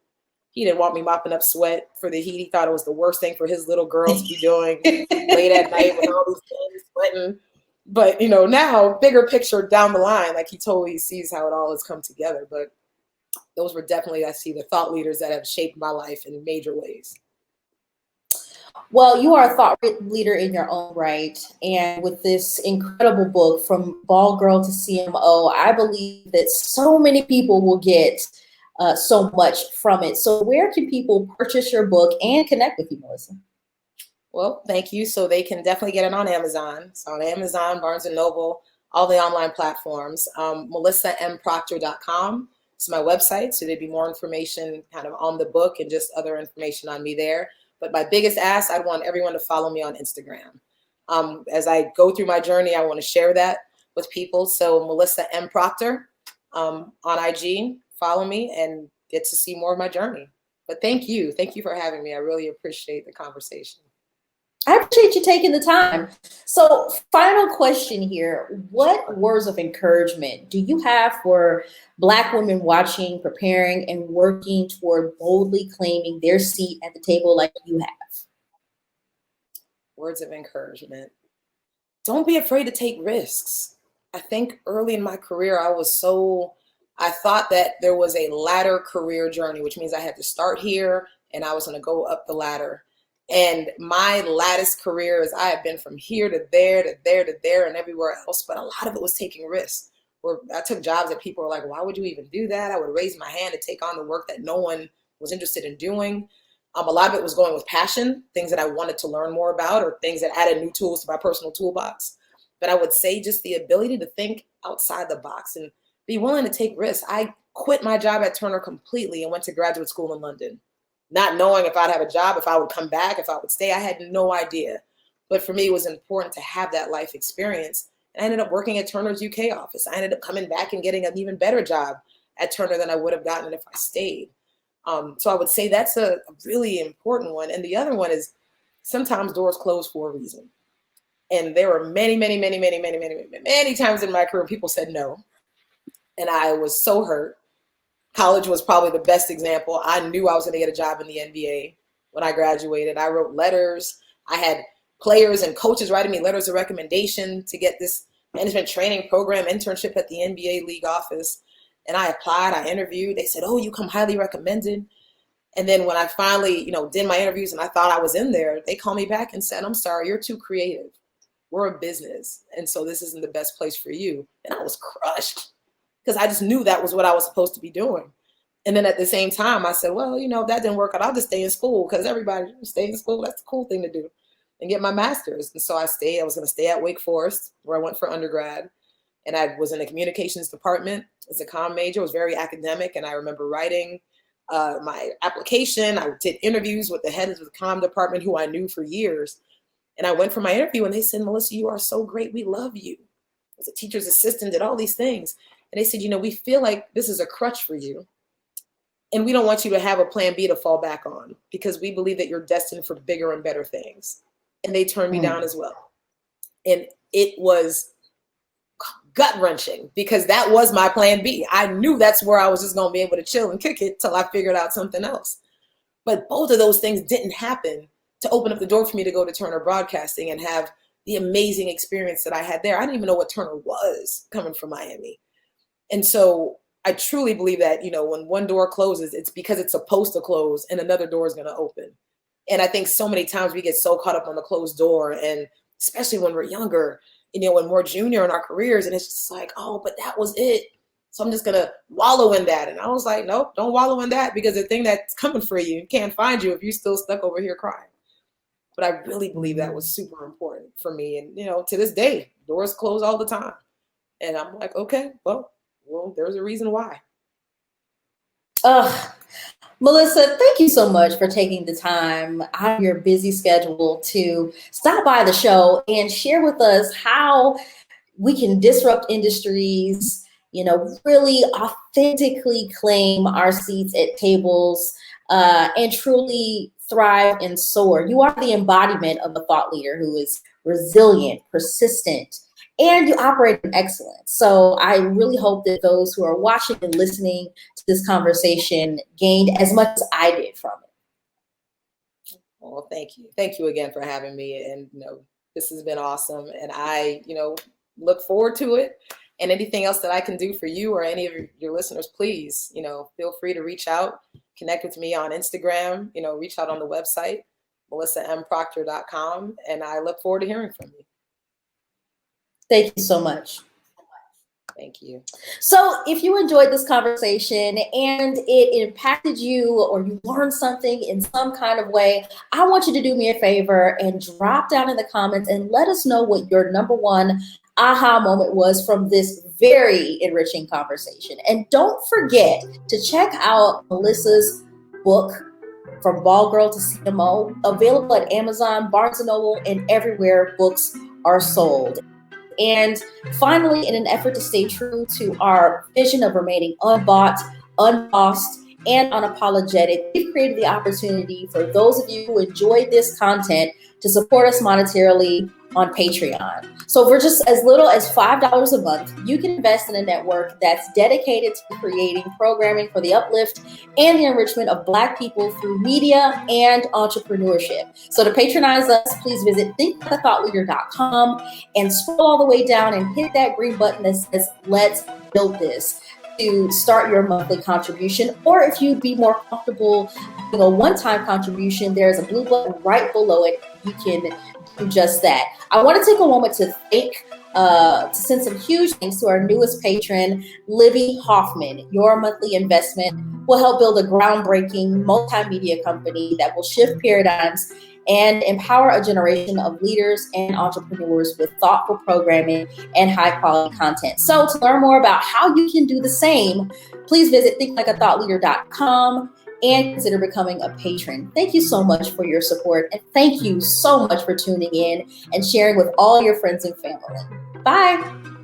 He didn't want me mopping up sweat for the heat. He thought it was the worst thing for his little girl to be doing late at night with all these things sweating. But, you know, now bigger picture down the line, like he totally sees how it all has come together. But those were definitely, I see, the thought leaders that have shaped my life in major ways. Well, you are a thought leader in your own right. And with this incredible book, From Ball Girl to CMO, I believe that so many people will get so much from it. So where can people purchase your book and connect with you, Melissa? Well, thank you. So they can definitely get it on Amazon. So on Amazon, Barnes and Noble, all the online platforms. MelissaMProctor.com is my website. So there'd be more information kind of on the book and just other information on me there. But my biggest ask, I'd want everyone to follow me on Instagram. As I go through my journey, I want to share that with people. So Melissa M. Proctor on IG, follow me and get to see more of my journey. But thank you. Thank you for having me. I really appreciate the conversation. I appreciate you taking the time. So, final question here. What words of encouragement do you have for Black women watching, preparing, and working toward boldly claiming their seat at the table like you have? Words of encouragement. Don't be afraid to take risks. I think early in my career, I thought that there was a ladder career journey, which means I had to start here and I was going to go up the ladder. And my lattice career is I have been from here to there to there to there and everywhere else, but a lot of it was taking risks. Where I took jobs that people were like, why would you even do that? I would raise my hand to take on the work that no one was interested in doing. A lot of it was going with passion, things that I wanted to learn more about or things that added new tools to my personal toolbox. But I would say just the ability to think outside the box and be willing to take risks. I quit my job at Turner completely and went to graduate school in London, not knowing if I'd have a job, if I would come back, if I would stay. I had no idea. But for me, it was important to have that life experience. And I ended up working at Turner's UK office. I ended up coming back and getting an even better job at Turner than I would have gotten if I stayed. So I would say that's a really important one. And the other one is sometimes doors close for a reason. And there were many, many, many, many, many, many, many, many times in my career people said no. And I was so hurt. College was probably the best example. I knew I was going to get a job in the NBA when I graduated. I wrote letters. I had players and coaches writing me letters of recommendation to get this management training program internship at the NBA league office. And I applied, I interviewed. They said, oh, you come highly recommended. And then when I finally, did my interviews and I thought I was in there, they called me back and said, I'm sorry, you're too creative. We're a business. And so this isn't the best place for you. And I was crushed because I just knew that was what I was supposed to be doing. And then at the same time, I said, well, if that didn't work out, I'll just stay in school because everybody stay in school. That's the cool thing to do and get my master's. And so I stayed. I was going to stay at Wake Forest where I went for undergrad. And I was in the communications department as a comm major. It was very academic. And I remember writing my application. I did interviews with the heads of the comm department who I knew for years. And I went for my interview and they said, Melissa, you are so great. We love you. As a teacher's assistant, did all these things. And they said, we feel like this is a crutch for you. And we don't want you to have a plan B to fall back on because we believe that you're destined for bigger and better things. And they turned me down as well. And it was gut-wrenching because that was my plan B. I knew that's where I was just going to be able to chill and kick it till I figured out something else. But both of those things didn't happen to open up the door for me to go to Turner Broadcasting and have the amazing experience that I had there. I didn't even know what Turner was coming from Miami. And so I truly believe that, when one door closes, it's because it's supposed to close and another door is going to open. And I think so many times we get so caught up on the closed door, and especially when we're younger, when we're junior in our careers, and it's just like, oh, but that was it. So I'm just going to wallow in that. And I was like, nope, don't wallow in that because the thing that's coming for you can't find you if you're still stuck over here crying. But I really believe that was super important for me. And, to this day, doors close all the time. And I'm like, okay, well, there's a reason why. Melissa, thank you so much for taking the time out of your busy schedule to stop by the show and share with us how we can disrupt industries, really authentically claim our seats at tables and truly thrive and soar. You are the embodiment of a thought leader who is resilient, persistent, and you operate in excellence. So I really hope that those who are watching and listening to this conversation gained as much as I did from it. Well, thank you. Thank you again for having me. And, this has been awesome. And I, look forward to it. And anything else that I can do for you or any of your listeners, please, feel free to reach out, connect with me on Instagram, reach out on the website, MelissaMProctor.com. And I look forward to hearing from you. Thank you so much. Thank you. So if you enjoyed this conversation and it impacted you or you learned something in some kind of way, I want you to do me a favor and drop down in the comments and let us know what your number one aha moment was from this very enriching conversation. And don't forget to check out Melissa's book, From Ball Girl to CMO, available at Amazon, Barnes & Noble, and everywhere books are sold. And finally, in an effort to stay true to our vision of remaining unbought, unbossed, and unapologetic, we've created the opportunity for those of you who enjoyed this content to support us monetarily on Patreon. So for just as little as $5 a month, you can invest in a network that's dedicated to creating programming for the uplift and the enrichment of Black people through media and entrepreneurship. So to patronize us, please visit thinklikeathoughtleader.com and scroll all the way down and hit that green button that says, "Let's build this," to start your monthly contribution. Or if you'd be more comfortable doing a one-time contribution, there's a blue button right below it. You can do just that. I want to take a moment to send some huge thanks to our newest patron, Libby Hoffman. Your monthly investment will help build a groundbreaking multimedia company that will shift paradigms and empower a generation of leaders and entrepreneurs with thoughtful programming and high quality content. So to learn more about how you can do the same, please visit thinklikeathoughtleader.com and consider becoming a patron. Thank you so much for your support, and thank you so much for tuning in and sharing with all your friends and family. Bye.